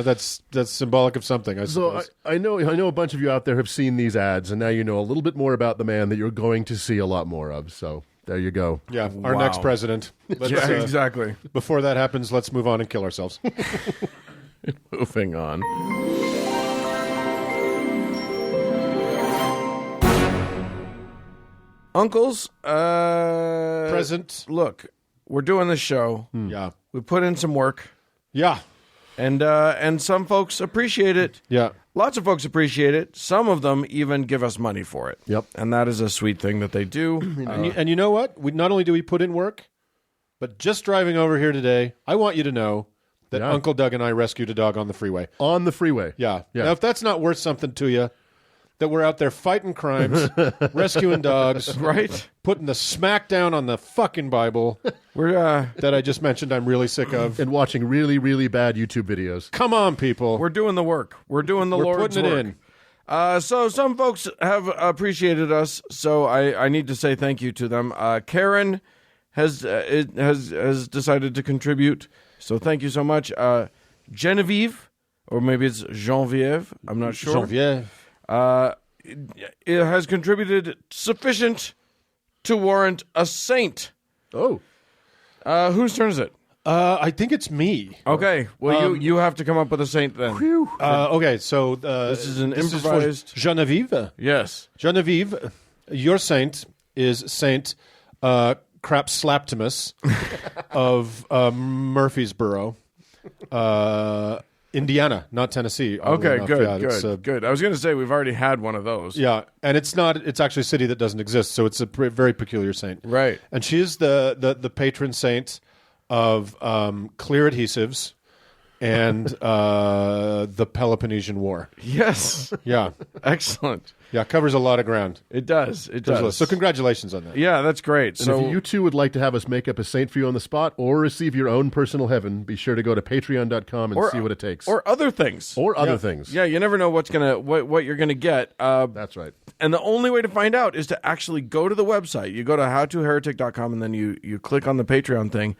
That's symbolic of something, I So suppose. I know a bunch of you out there have seen these ads, and now you know a little bit more about the man that you're going to see a lot more of. So there you go. Yeah, our Wow. next president. Let's, Yeah, exactly. Before that happens, let's move on and kill ourselves. Moving on. Uncles, Present. look, we're doing this show. Yeah. We put in some work, Yeah. and some folks appreciate it. Yeah. Lots of folks appreciate it. Some of them even give us money for it. Yep. And that is a sweet thing that they do. And you know what? We not only do we put in work, but just driving over here today, I want you to know that Yeah. Uncle Doug and I rescued a dog on the freeway. On the freeway. Yeah. Yeah. Now, if that's not worth something to you, that we're out there fighting crimes, rescuing dogs, Right? putting the smack down on the fucking Bible We're that I just mentioned I'm really sick of. And watching really, really bad YouTube videos. Come on, people. we're doing the work. We're doing the We're Lord's putting it work. in. So some folks have appreciated us, so I need to say thank you to them. Karen has decided to contribute, so thank you so much. Genevieve, or maybe it's Genevieve, I'm not sure. Genevieve. It has contributed sufficient to warrant a saint. Oh. Whose turn is it? I think it's me. Okay, well you have to come up with a saint then. Okay, so This is an for improvised. Genevieve. Yes. Genevieve, your saint is Saint Crapslaptimus of Murfreesboro, Indiana, not Tennessee. oddly Okay, enough. good, Yeah, good, it's, good. I was going to say we've already had one of those. yeah, and it's actually a city that doesn't exist, so it's a very peculiar saint. Right. And she is the patron saint of clear adhesives and the Peloponnesian War. Yes. Yeah, Excellent. yeah, covers a lot of ground. It does. It does. So congratulations on that. Yeah, that's great. And So if you too would like to have us make up a saint for you on the spot or receive your own personal heaven, be sure to go to patreon.com and see what it takes. or other things. Or other things. Yeah, you never know what you're gonna get. That's right. And the only way to find out is to actually go to the website. You go to howtoheretic.com and then you click on the Patreon thing,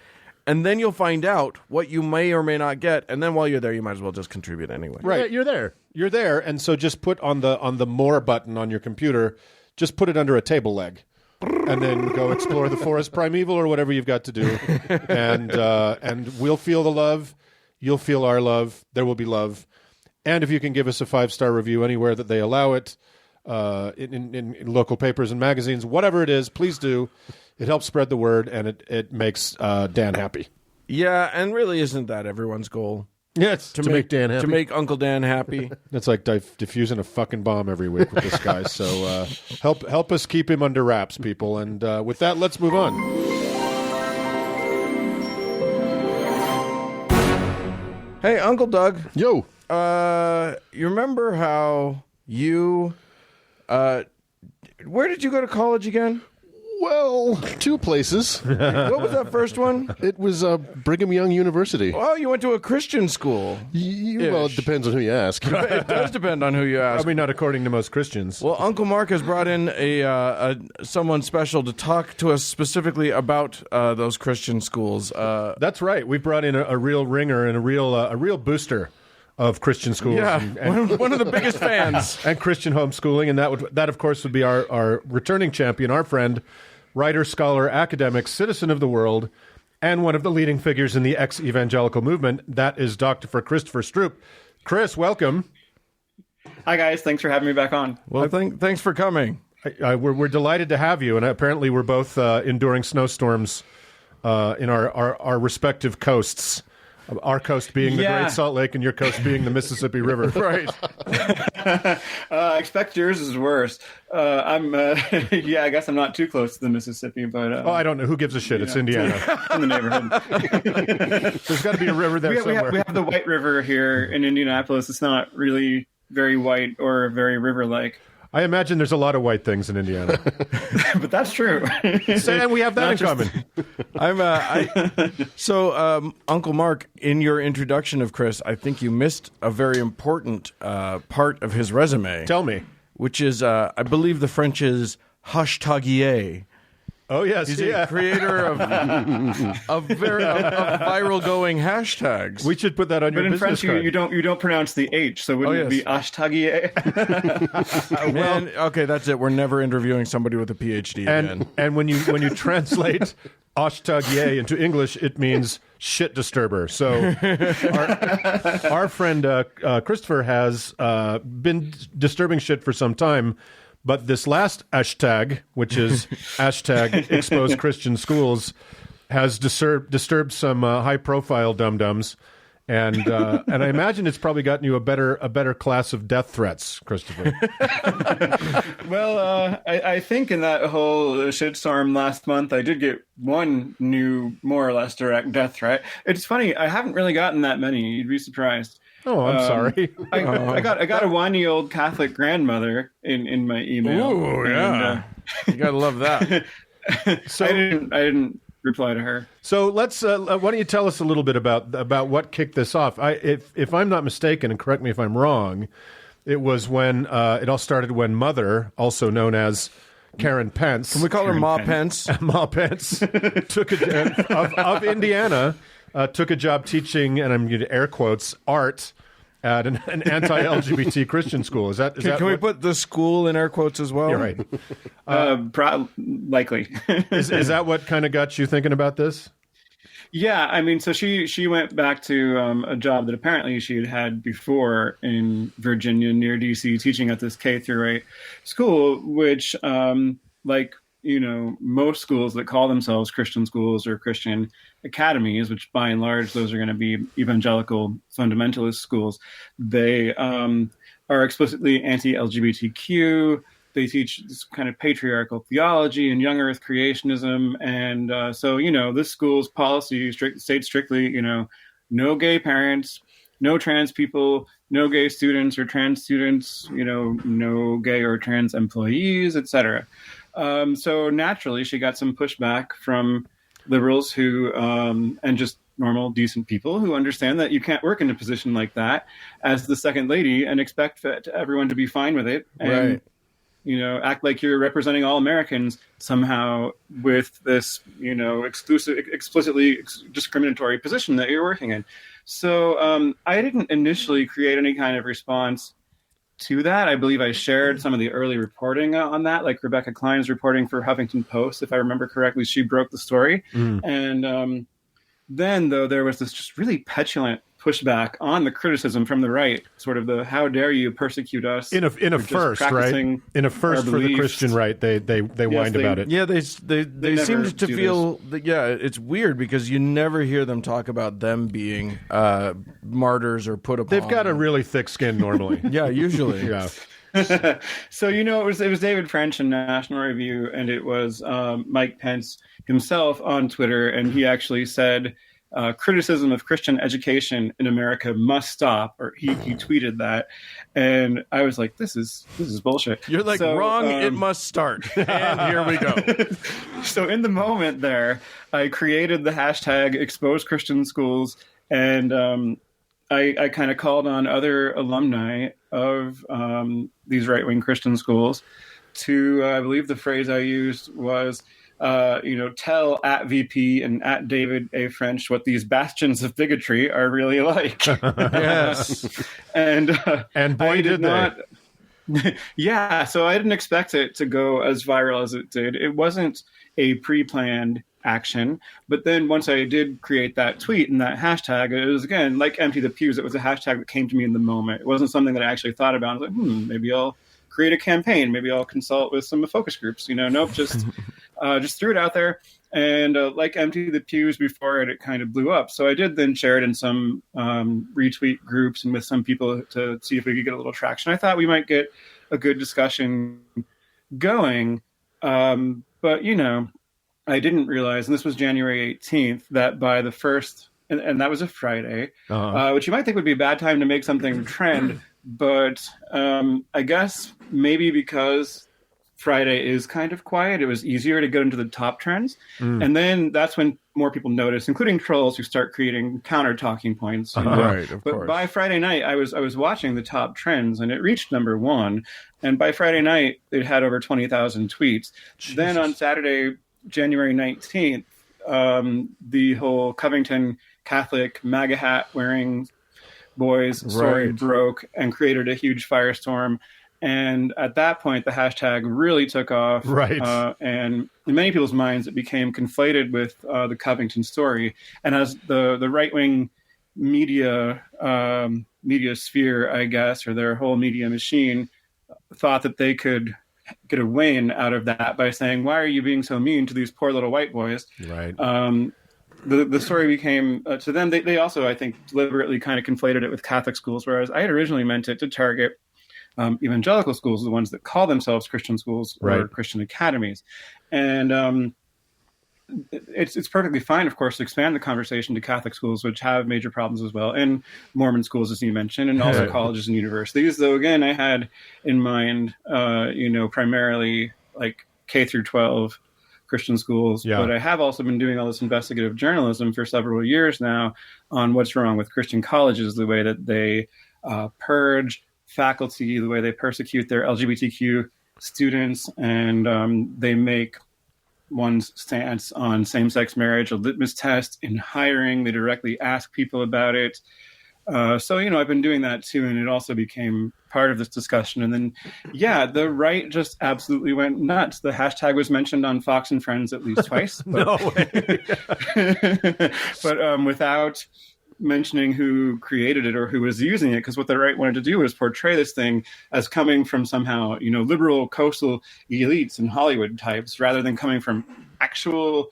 and then you'll find out what you may or may not get. And then while you're there, you might as well just contribute anyway. Right. Yeah, you're there. You're there, and so just put on the more button on your computer, just put it under a table leg, and then go explore the forest primeval or whatever you've got to do, and we'll feel the love, you'll feel our love, there will be love, and if you can give us a 5-star review anywhere that they allow it, in local papers and magazines, whatever it is, please do. It helps spread the word, and it makes Dan happy. Yeah, and really, isn't that everyone's goal? Yes, To make Dan happy. To make Uncle Dan happy. It's like diffusing a fucking bomb every week with this guy. So help us keep him under wraps, people. And with that, let's move on. Hey, Uncle Doug. Yo. You remember how you where did you go to college again? Well, 2 places. What was that first one? It was Brigham Young University. Oh, you went to a Christian school. Well, it depends on who you ask. It does depend on who you ask. Probably not according to most Christians. Well, Uncle Mark has brought in a someone special to talk to us specifically about those Christian schools. That's right. We brought in a real ringer and a real booster of Christian schools. Yeah, and one of the biggest fans. and Christian homeschooling, and that of course would be our returning champion, our friend, writer, scholar, academic, citizen of the world, and one of the leading figures in the ex-evangelical movement. That is Dr. Christoper Stroop. Chris, welcome. Hi, guys. Thanks for having me back on. Well, thanks for coming. We're delighted to have you, and apparently we're both enduring snowstorms in our respective coasts Our coast being the Yeah. Great Salt Lake and your coast being the Mississippi River. Right. I expect yours is worse. I guess I'm not too close to the Mississippi, but Oh, I don't know. Who gives a shit? It's Indiana. in the neighborhood. There's got to be a river there we somewhere. have the White River here in Indianapolis. It's not really very white or very river-like, I imagine there's a lot of white things in Indiana. but that's true. And we have that in common. Uncle Mark, in your introduction of Chris, I think you missed a very important part of his resume. Tell me. Which is, I believe the French is hashtagier. Oh, yes. He's a creator of viral going hashtags. We should put that on But your in business French, card. you don't pronounce the H, so wouldn't it be hashtagier? Man, okay, that's it. We're never interviewing somebody with a PhD again. And when you translate hashtagier into English, it means shit disturber. So our friend Christopher has been disturbing shit for some time. But this last hashtag, which is hashtag expose Christian schools, has disturbed some high-profile dum-dums. And I imagine it's probably gotten you a better class of death threats, Christopher. Well, I think in that whole shitstorm last month, I did get one new, more or less direct death threat. It's funny, I haven't really gotten that many. You'd be surprised. Oh, I'm sorry. I got a 1-year-old Catholic grandmother in my email. Ooh, yeah. You gotta love that. So I didn't reply to her. So let's. Why don't you tell us a little bit about what kicked this off? If I'm not mistaken, and correct me if I'm wrong, it was when it all started when Mother, also known as Karen Pence, Can we call her Ma Pence? Ma Pence, took of Indiana, took a job teaching, and I'm going to air quotes, art at an anti-LGBT Christian school. Is that? Can we put the school in air quotes as well? You're right. Likely. Is that what kind of got you thinking about this? Yeah, I mean, so she went back to a job that apparently she had had before in Virginia near DC, teaching at this K through 8 school, which, most schools that call themselves Christian schools or Christian academies, which by and large those are going to be evangelical fundamentalist schools, they are explicitly anti-LGBTQ. They teach this kind of patriarchal theology and young earth creationism. And so, this school's policy states strictly, no gay parents, no trans people, no gay students or trans students, no gay or trans employees, etc. So naturally, she got some pushback from liberals who, and just normal, decent people who understand that you can't work in a position like that as the second lady and expect everyone to be fine with it. And, Right. Act like you're representing all Americans somehow with this, explicitly discriminatory position that you're working in. So I didn't initially create any kind of response to that. I believe I shared some of the early reporting on that, like Rebecca Klein's reporting for Huffington Post. If I remember correctly, she broke the story. And then, though, there was this just really petulant pushback on the criticism from the right, sort of the "how dare you persecute us" In a first, right? In a first for the Christian right, they whined about it. Yeah, they seem to feel that, it's weird because you never hear them talk about them being martyrs or put upon. They've got a really thick skin normally. Yeah, usually. Yeah. So it was David French in National Review, and it was Mike Pence himself on Twitter, and he actually said, criticism of Christian education in America must stop, or he tweeted that, and I was like, this is bullshit. You're like, wrong, it must start. And here we go. So in the moment there, I created the hashtag expose Christian schools, and I kind of called on other alumni of these right-wing Christian schools to, I believe the phrase I used was, tell at VP and at David A. French what these bastions of bigotry are really like. Yes. And boy, did they. Yeah, so I didn't expect it to go as viral as it did. It wasn't a pre-planned action, but then once I did create that tweet and that hashtag, it was, again, like Empty the Pews. It was a hashtag that came to me in the moment. It wasn't something that I actually thought about. I was like, maybe I'll create a campaign. Maybe I'll consult with some focus groups. Nope, just threw it out there. And like Empty the Pews before it kind of blew up. So I did then share it in some retweet groups and with some people to see if we could get a little traction. I thought we might get a good discussion going. But, you know, I didn't realize, and this was January 18th, that by the first, and that was a Friday, which you might think would be a bad time to make something trend. But I guess maybe because Friday is kind of quiet, it was easier to get into the top trends. And then that's when more people notice, including trolls who start creating counter talking points. Right, of but course. by Friday night, I was watching the top trends, and it reached number 1. And by Friday night, it had over 20,000 tweets. Jesus. Then on Saturday, January 19th, the whole Covington Catholic MAGA hat wearing boys story broke and created a huge firestorm. And at that point, the hashtag really took off. Right. And in many people's minds, it became conflated with the Covington story. And as the right-wing media sphere, I guess, or their whole media machine, thought that they could get a win out of that by saying, why are you being so mean to these poor little white boys? Right. The story became, to them, they also, I think, deliberately kind of conflated it with Catholic schools, whereas I had originally meant it to target evangelical schools, the ones that call themselves Christian schools or Christian academies. And it's perfectly fine, of course, to expand the conversation to Catholic schools, which have major problems as well, and Mormon schools, as you mentioned, and also colleges and universities. Though, again, I had in mind, primarily like K through 12 Christian schools, but I have also been doing all this investigative journalism for several years now on what's wrong with Christian colleges, the way that they purge faculty, the way they persecute their LGBTQ students, and they make one's stance on same-sex marriage a litmus test in hiring. They directly ask people about it. So, I've been doing that too, and it also became part of this discussion. And then, the right just absolutely went nuts. The hashtag was mentioned on Fox and Friends at least twice. But, No way. but without mentioning who created it or who was using it, because what the right wanted to do was portray this thing as coming from somehow, liberal coastal elites and Hollywood types, rather than coming from actual,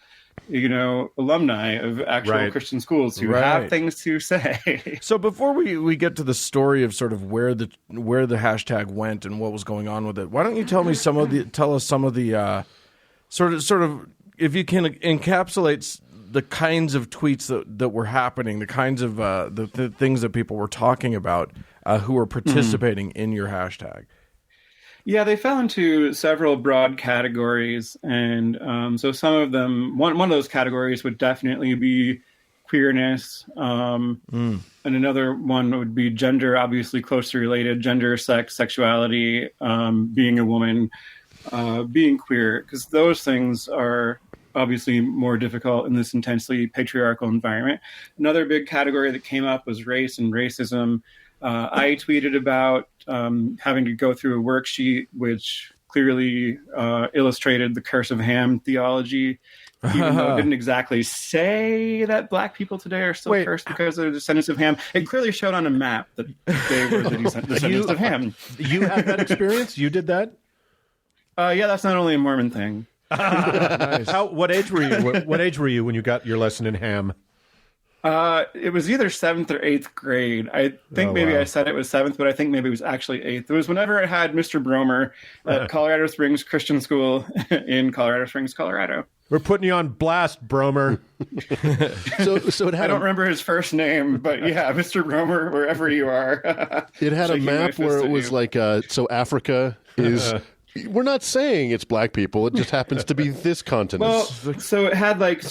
alumni of actual Christian schools who have things to say. So before we get to the story of sort of where the hashtag went and what was going on with it, why don't you tell us some of the sort of if you can encapsulate the kinds of tweets that were happening, the kinds of the things that people were talking about who were participating in your hashtag. Yeah, they fell into several broad categories. And so some of them, one of those categories would definitely be queerness. And another one would be gender, obviously closely related, gender, sex, sexuality, being a woman, being queer, because those things are obviously more difficult in this intensely patriarchal environment. Another big category that came up was race and racism. I tweeted about having to go through a worksheet which clearly illustrated the curse of Ham theology, even though it didn't exactly say that black people today are still cursed because they're descendants of Ham. It clearly showed on a map that they were the descendants of Ham. You had that experience? You did that? Yeah, that's not only a Mormon thing. Nice. What age were you? What age were you when you got your lesson in Ham? It was either 7th or 8th grade. I think I said it was 7th, but I think maybe it was actually 8th. It was whenever I had Mr. Bromer at Colorado Springs Christian School in Colorado Springs, Colorado. We're putting you on blast, Bromer. So it had I don't remember his first name, but yeah, Mr. Bromer, wherever you are. It had a map where it was like, so Africa is... We're not saying it's black people. It just happens to be this continent. Well, so it had like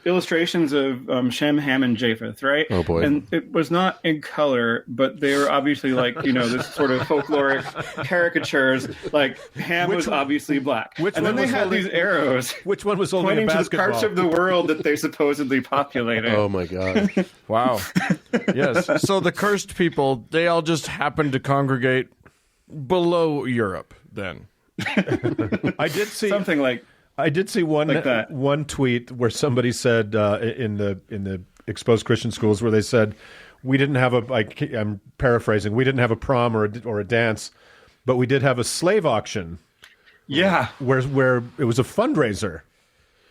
illustrations of Shem, Ham, and Japheth, right? Oh, boy. And it was not in color, but they were obviously like, this sort of folkloric caricatures. Like Ham was obviously black. And then they had these arrows. Which one was holding pointing a to the parts of the world that they supposedly populated. Oh, my God. Wow. Yes. So the cursed people, they all just happened to congregate below Europe then. I did see something like one tweet where somebody said in the exposed Christian schools where they said we didn't have I'm paraphrasing, we didn't have a prom or a dance, but we did have a slave auction. Yeah, where it was a fundraiser.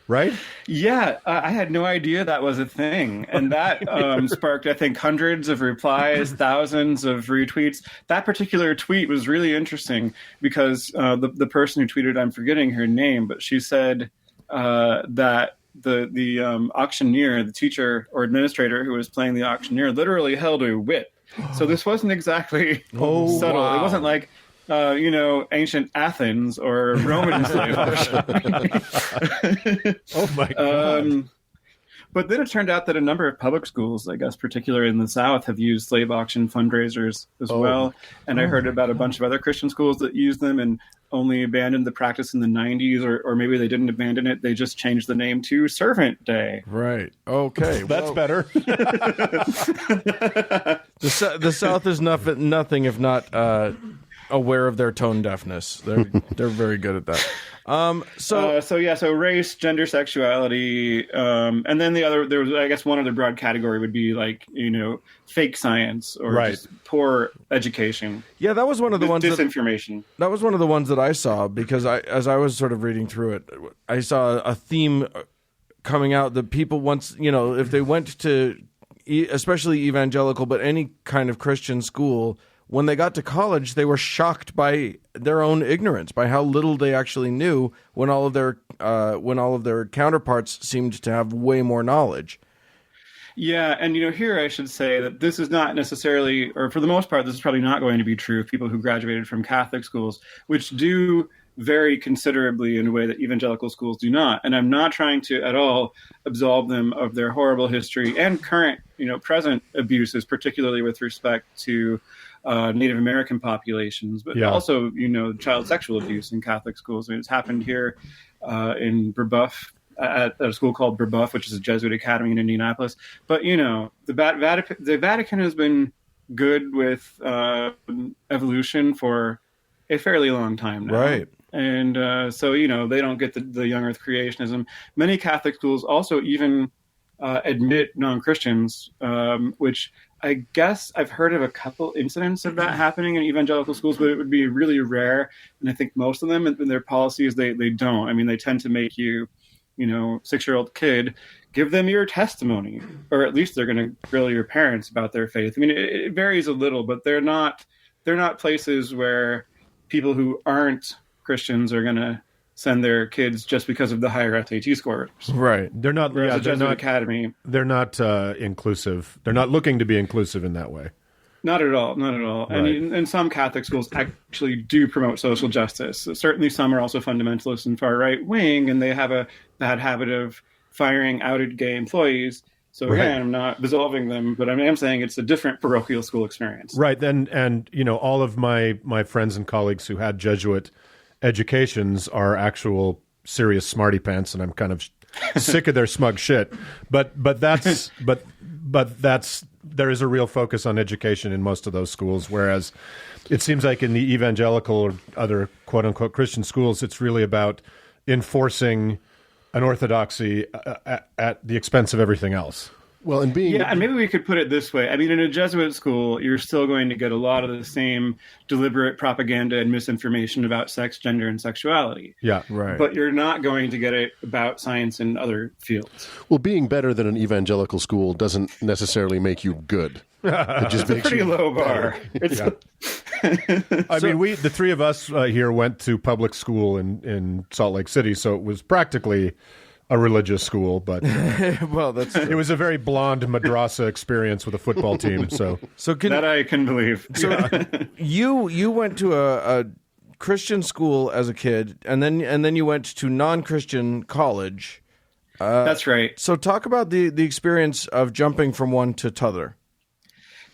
right? Yeah, I had no idea that was a thing. And that sparked, I think, hundreds of replies, thousands of retweets. That particular tweet was really interesting because the person who tweeted, I'm forgetting her name, but she said that the auctioneer, the teacher or administrator who was playing the auctioneer, literally held a whip. So this wasn't exactly subtle. Wow. It wasn't like ancient Athens or Roman enslavement. Oh my God. But then it turned out that a number of public schools, I guess, particularly in the South, have used slave auction fundraisers as well. And I heard about a bunch of other Christian schools that used them and only abandoned the practice in the 90s, or maybe they didn't abandon it. They just changed the name to Servant Day. Right. Okay. That's better. The South is nothing if not aware of their tone deafness. They're very good at that. So race, gender, sexuality, and then there was, I guess, one other broad category would be like, fake science or just poor education. Yeah, that was one of the ones disinformation. That was one of the ones that I saw because as I was sort of reading through it, I saw a theme coming out that people once, if they went to, especially evangelical, but any kind of Christian school, when they got to college, they were shocked by their own ignorance, by how little they actually knew when all of their counterparts seemed to have way more knowledge. Yeah, and here I should say that this is not necessarily, or for the most part, this is probably not going to be true of people who graduated from Catholic schools, which do vary considerably in a way that evangelical schools do not. And I'm not trying to at all absolve them of their horrible history and current, present abuses, particularly with respect to Native American populations, but also, child sexual abuse in Catholic schools. I mean, it's happened here in Brebeuf, at a school called Brebeuf, which is a Jesuit academy in Indianapolis. But, the Vatican has been good with evolution for a fairly long time now. Right. And so, they don't get the young earth creationism. Many Catholic schools also even admit non-Christians, which I guess I've heard of a couple incidents of that happening in evangelical schools, but it would be really rare. And I think most of them, in their policies, they don't. I mean, they tend to make you, 6-year-old kid, give them your testimony, or at least they're going to grill your parents about their faith. I mean, it varies a little, but they're not places where people who aren't Christians are going to send their kids just because of the higher SAT scores. Right. They're not. Whereas Yeah, the Jesuit Academy. They're not inclusive. They're not looking to be inclusive in that way. Not at all. Not at all. Right. And some Catholic schools actually do promote social justice. Certainly some are also fundamentalists and far right wing, and they have a bad habit of firing outed gay employees. So again, I'm not absolving them, but I am saying it's a different parochial school experience. Right. Then, and all of my friends and colleagues who had Jesuit educations are actual serious smarty pants, and I'm kind of sick of their smug shit. But that's there is a real focus on education in most of those schools, whereas it seems like in the evangelical or other quote unquote Christian schools, it's really about enforcing an orthodoxy at the expense of everything else. Well, and maybe we could put it this way. I mean, in a Jesuit school, you're still going to get a lot of the same deliberate propaganda and misinformation about sex, gender, and sexuality. Yeah, right. But you're not going to get it about science and other fields. Well, being better than an evangelical school doesn't necessarily make you good. It just It's a makes pretty you low bar. I mean, the three of us here went to public school in Salt Lake City, so it was practically a religious school, but well, it was a very blonde madrasa experience with a football team. So that I can believe. So you went to a Christian school as a kid, and then you went to non-Christian college. That's right. So talk about the experience of jumping from one to t'other.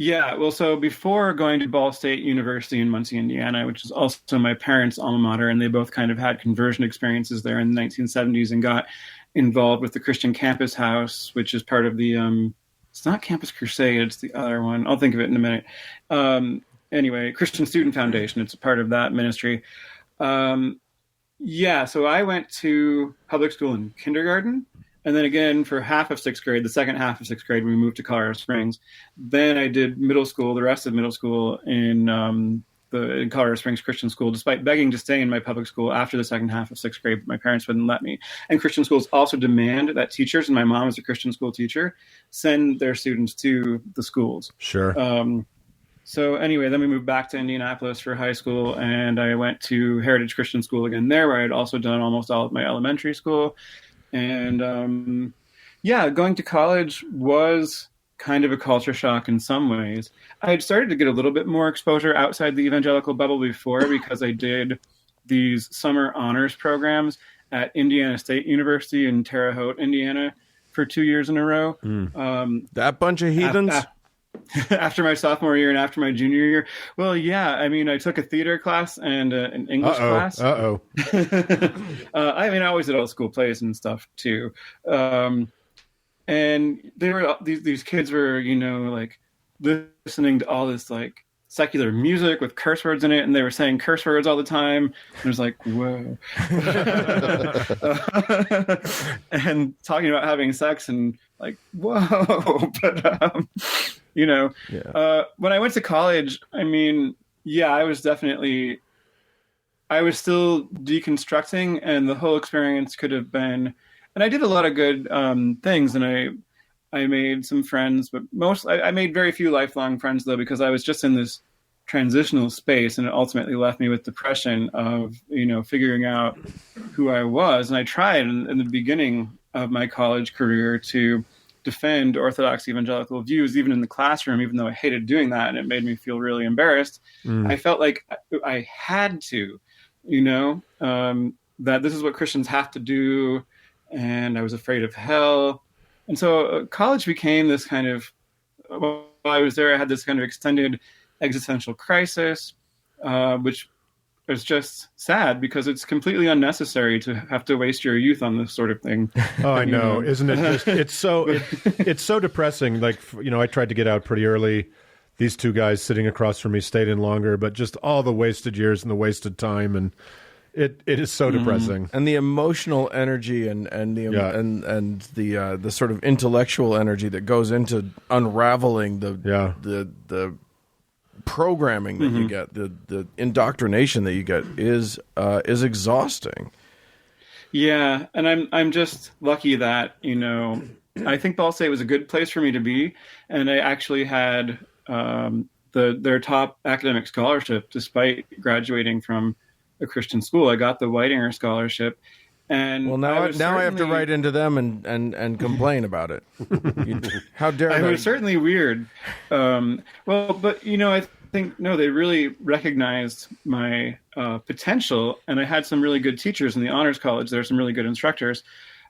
Yeah, well, so before going to Ball State University in Muncie, Indiana, which is also my parents' alma mater, and they both kind of had conversion experiences there in the 1970s and got involved with the Christian Campus House, which is part of the, it's not Campus Crusade, it's the other one. I'll think of it in a minute. Anyway, Christian Student Foundation, it's a part of that ministry. Yeah, so I went to public school in kindergarten. And then again, for half of sixth grade, the second half of sixth grade, we moved to Colorado Springs. Then I did middle school, the rest of middle school in in Colorado Springs Christian school, despite begging to stay in my public school after the second half of sixth grade. But my parents wouldn't let me. And Christian schools also demand that teachers, and my mom is a Christian school teacher, send their students to the schools. Sure. So anyway, then we moved back to Indianapolis for high school, and I went to Heritage Christian School again there, where I had also done almost all of my elementary school. And going to college was kind of a culture shock in some ways. I had started to get a little bit more exposure outside the evangelical bubble before, because I did these summer honors programs at Indiana State University in Terre Haute, Indiana, for 2 years in a row. That bunch of heathens? After my sophomore year and after my junior year. Well, yeah. I mean, I took a theater class and an English class. I always did all school plays and stuff too. And they were these kids were, like listening to all this like secular music with curse words in it, and they were saying curse words all the time. And it was like, whoa. And talking about having sex and like, whoa. But when I went to college, I mean, yeah, I was still deconstructing, and the whole experience could have been, and I did a lot of good things, and I made some friends, but I made very few lifelong friends though, because I was just in this transitional space, and it ultimately left me with depression of, figuring out who I was. And I tried in the beginning of my college career to defend Orthodox evangelical views, even in the classroom, even though I hated doing that and it made me feel really embarrassed. I felt like I had to, that this is what Christians have to do, and I was afraid of hell. And so college became this kind of, while I was there, I had this kind of extended existential crisis, which is just sad because it's completely unnecessary to have to waste your youth on this sort of thing. Oh, I know. Isn't it just, it's so depressing. Like, I tried to get out pretty early. These two guys sitting across from me stayed in longer, but just all the wasted years and the wasted time. And it is so depressing. And the emotional energy and the sort of intellectual energy that goes into unraveling the programming that you get, the indoctrination that you get is exhausting. Yeah, and I'm just lucky that, I think Ball State was a good place for me to be, and I actually had their top academic scholarship despite graduating from a Christian school. I got the Whitinger scholarship. And now I have to write into them and complain about it. How dare I? It was certainly weird. But I think they really recognized my potential, and I had some really good teachers in the honors college. There were some really good instructors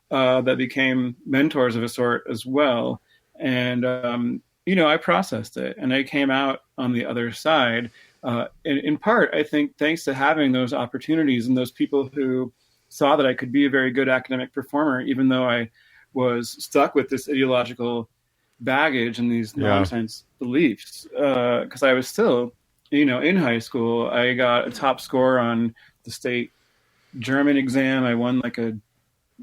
that became mentors of a sort as well. And I processed it, and I came out on the other side. In part, I think thanks to having those opportunities and those people who saw that I could be a very good academic performer, even though I was stuck with this ideological baggage and these nonsense beliefs. Because I was still, in high school, I got a top score on the state German exam. I won like a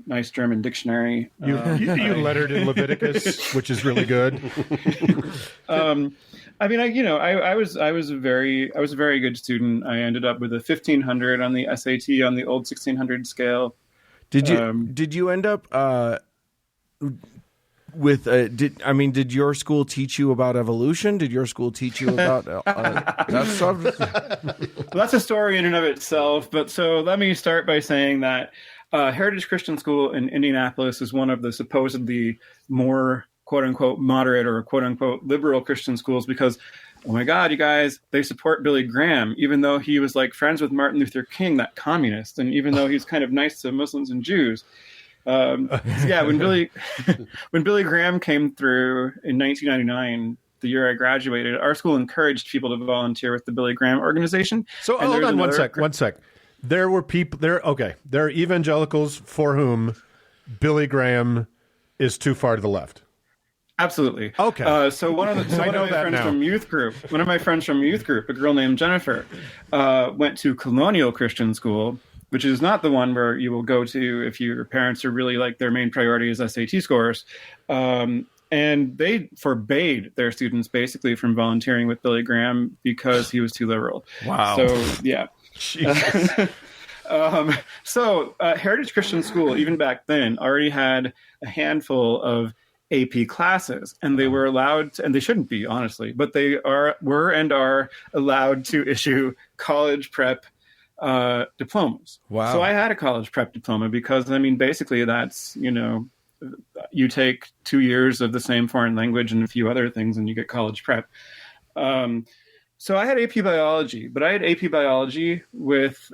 nice German dictionary. You lettered in Leviticus, which is really good. I was a very good student. I ended up with a 1500 on the SAT on the old 1600 scale. Did you end up with did your school teach you about evolution? Did your school teach you about that stuff? Well, that's a story in and of itself. But so let me start by saying that Heritage Christian School in Indianapolis is one of the supposedly more quote-unquote moderate or quote-unquote liberal Christian schools because, oh my God, you guys, they support Billy Graham, even though he was like friends with Martin Luther King, that communist, and even though he's kind of nice to Muslims and Jews. When Billy Graham came through in 1999, the year I graduated, our school encouraged people to volunteer with the Billy Graham organization. So hold on one sec. There were people there. Okay, there are evangelicals for whom Billy Graham is too far to the left. Absolutely. Okay. So one of my friends from youth group, a girl named Jennifer, went to Colonial Christian School, which is not the one where you will go to if your parents are really like their main priority is SAT scores. And they forbade their students basically from volunteering with Billy Graham because he was too liberal. Wow. So, yeah. Heritage Christian School, even back then, already had a handful of AP classes, and they were allowed to, and they shouldn't be, honestly, but they were and are allowed to issue college prep diplomas. Wow. So I had a college prep diploma because, I mean, basically that's, you take 2 years of the same foreign language and a few other things and you get college prep. So I had AP biology, but I had AP biology with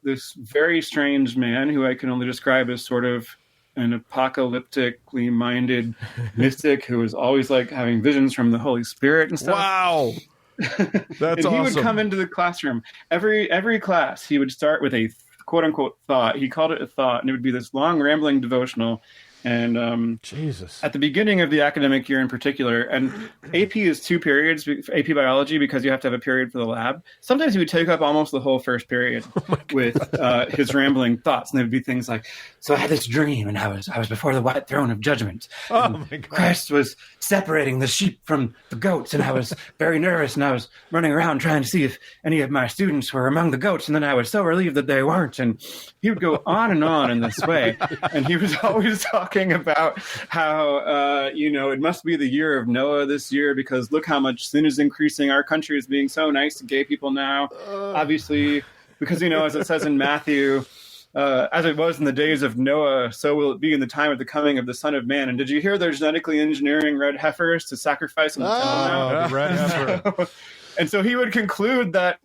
this very strange man who I can only describe as sort of an apocalyptically minded mystic who was always like having visions from the Holy Spirit and stuff. Wow. That's and he awesome. would come into the classroom. Every class, he would start with a quote unquote thought. He called it a thought, and it would be this long rambling devotional. And Jesus. At the beginning of the academic year in particular, and AP is 2 periods, AP biology, because you have to have a period for the lab. Sometimes he would take up almost the whole first period with his rambling thoughts. And there would be things like, so I had this dream, and I was before the white throne of judgment. Oh my God. Christ was separating the sheep from the goats, and I was very nervous, and I was running around trying to see if any of my students were among the goats, and then I was so relieved that they weren't. And he would go on in this way, and he was always talking about how it must be the year of Noah this year because look how much sin is increasing. Our country is being so nice to gay people now, obviously, because as it says in Matthew, as it was in the days of Noah, so will it be in the time of the coming of the Son of Man. And did you hear they're genetically engineering red heifers to sacrifice in the temple now? The red heifer. And so he would conclude that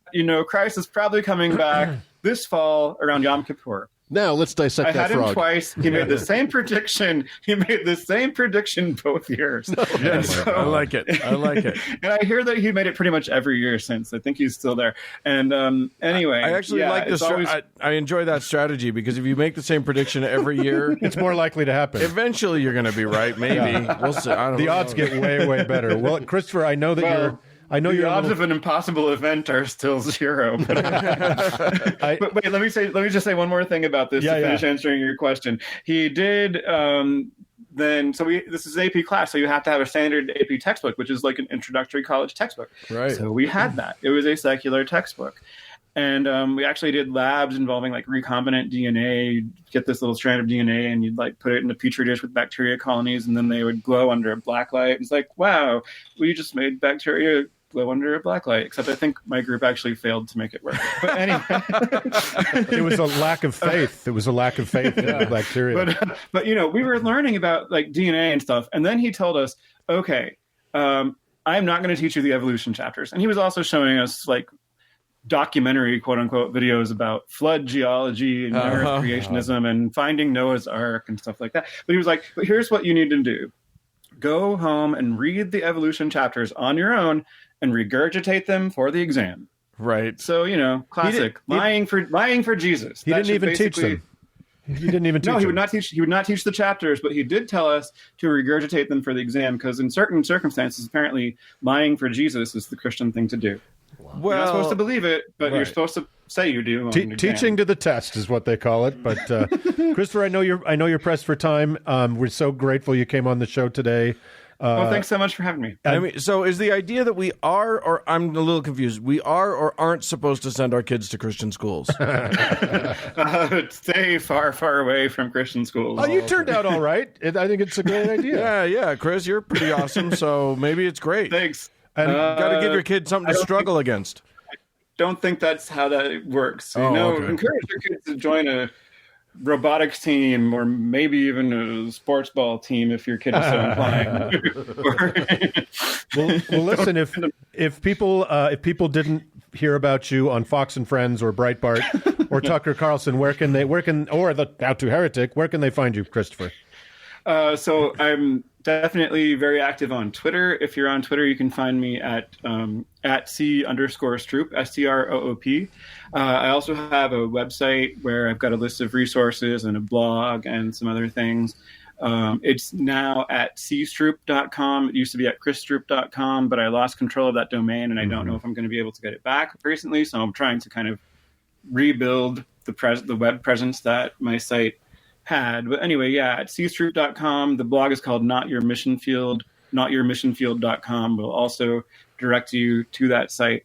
Christ is probably coming back this fall around Yom Kippur. Now let's dissect I that had frog. him twice. He made the same prediction. He made the same prediction both years. Yes, I like it. And I hear that he made it pretty much every year since. I think he's still there. And anyway, I actually like this. I enjoy that strategy because if you make the same prediction every year, It's more likely to happen. eventually you're going to be right. Maybe we'll see. I don't The know. odds get way, way better. Well, Christopher, I know that the odds of an impossible event are still 0. But, but wait, let me just say one more thing about this to finish answering your question. He did. This is an AP class, so you have to have a standard AP textbook, which is like an introductory college textbook. Right. So we had that. It was a secular textbook. And we actually did labs involving like recombinant DNA. You'd get this little strand of DNA and you'd like put it in a petri dish with bacteria colonies, and then they would glow under a black light. It's like, wow, we just made bacteria glow under a black light, except I think my group actually failed to make it work. But anyway. it was a lack of faith. It was a lack of faith in the bacteria. But we were learning about like DNA and stuff. And then he told us, okay, I'm not going to teach you the evolution chapters. And he was also showing us like documentary, quote unquote, videos about flood geology and earth creationism and finding Noah's Ark and stuff like that. But he was like, but here's what you need to do. Go home and read the evolution chapters on your own and regurgitate them for the exam. Right. So, classic lying for Jesus. He didn't even teach them. He didn't even teach No, he them. would not teach. He would not teach the chapters, but he did tell us to regurgitate them for the exam because in certain circumstances, apparently, lying for Jesus is the Christian thing to do. Well, you're not supposed to believe it, but you're supposed to say you do. Teaching to the test is what they call it. But Christopher, I know you're pressed for time. We're so grateful you came on the show today. Thanks so much for having me. I mean, so is the idea that we are, or I'm a little confused, we are or aren't supposed to send our kids to Christian schools? Stay far, far away from Christian schools. Oh, you turned out all right. I think it's a great idea. Yeah, Chris, you're pretty awesome. So maybe it's great. Thanks. And got to give your kid something to struggle against. Don't think that's how that works. Okay. Encourage your kids to join a robotics team or maybe even a sports ball team if your kid is so inclined. Well, listen, if people didn't hear about you on Fox and Friends or Breitbart or Tucker Carlson, or the How to Heretic, where can they find you, Christopher? So I'm definitely very active on Twitter. If you're on Twitter, you can find me at C_Stroop, STROOP. I also have a website where I've got a list of resources and a blog and some other things. It's now at cstroop.com. It used to be at chrisstroop.com, but I lost control of that domain, and I don't know if I'm going to be able to get it back recently. So I'm trying to kind of rebuild the web presence that my site pad. But anyway, yeah, at cstroop.com. The blog is called Not Your Mission Field. NotYourMissionField.com will also direct you to that site.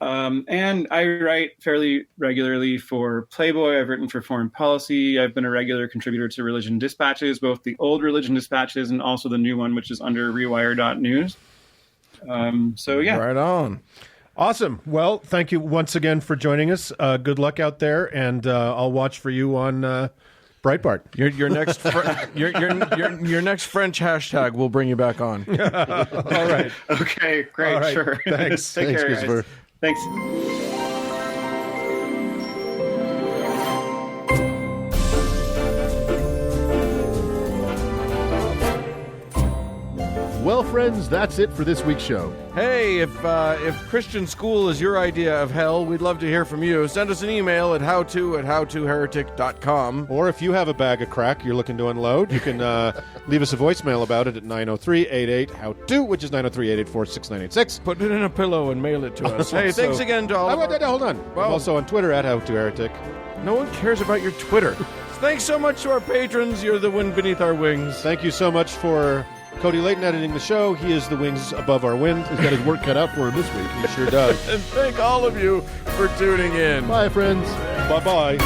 And I write fairly regularly for Playboy. I've written for Foreign Policy. I've been a regular contributor to Religion Dispatches, both the old Religion Dispatches and also the new one, which is under rewire.news. So, yeah. Right on. Awesome. Well, thank you once again for joining us. Good luck out there, and I'll watch for you on Breitbart. Your next your next French hashtag will bring you back on. All right. Okay, great, All right. sure. Thanks. Take Thanks, care, guys. Christopher. Thanks. Well, friends, that's it for this week's show. Hey, if Christian school is your idea of hell, we'd love to hear from you. Send us an email at howto@howtoheretic.com. Or if you have a bag of crack you're looking to unload, you can leave us a voicemail about it at 903-88-HOW-TO, which is 903-884-6986. Put it in a pillow and mail it to us. Hey, thanks again to all of our... Hold on. Wow. I'm also on Twitter at HowToHeretic. No one cares about your Twitter. Thanks so much to our patrons. You're the wind beneath our wings. Thank you so much for Cody Layton editing the show. He is the wings above our wind. He's got his work cut out for him this week. He sure does. And thank all of you for tuning in. Bye, friends. Bye-bye.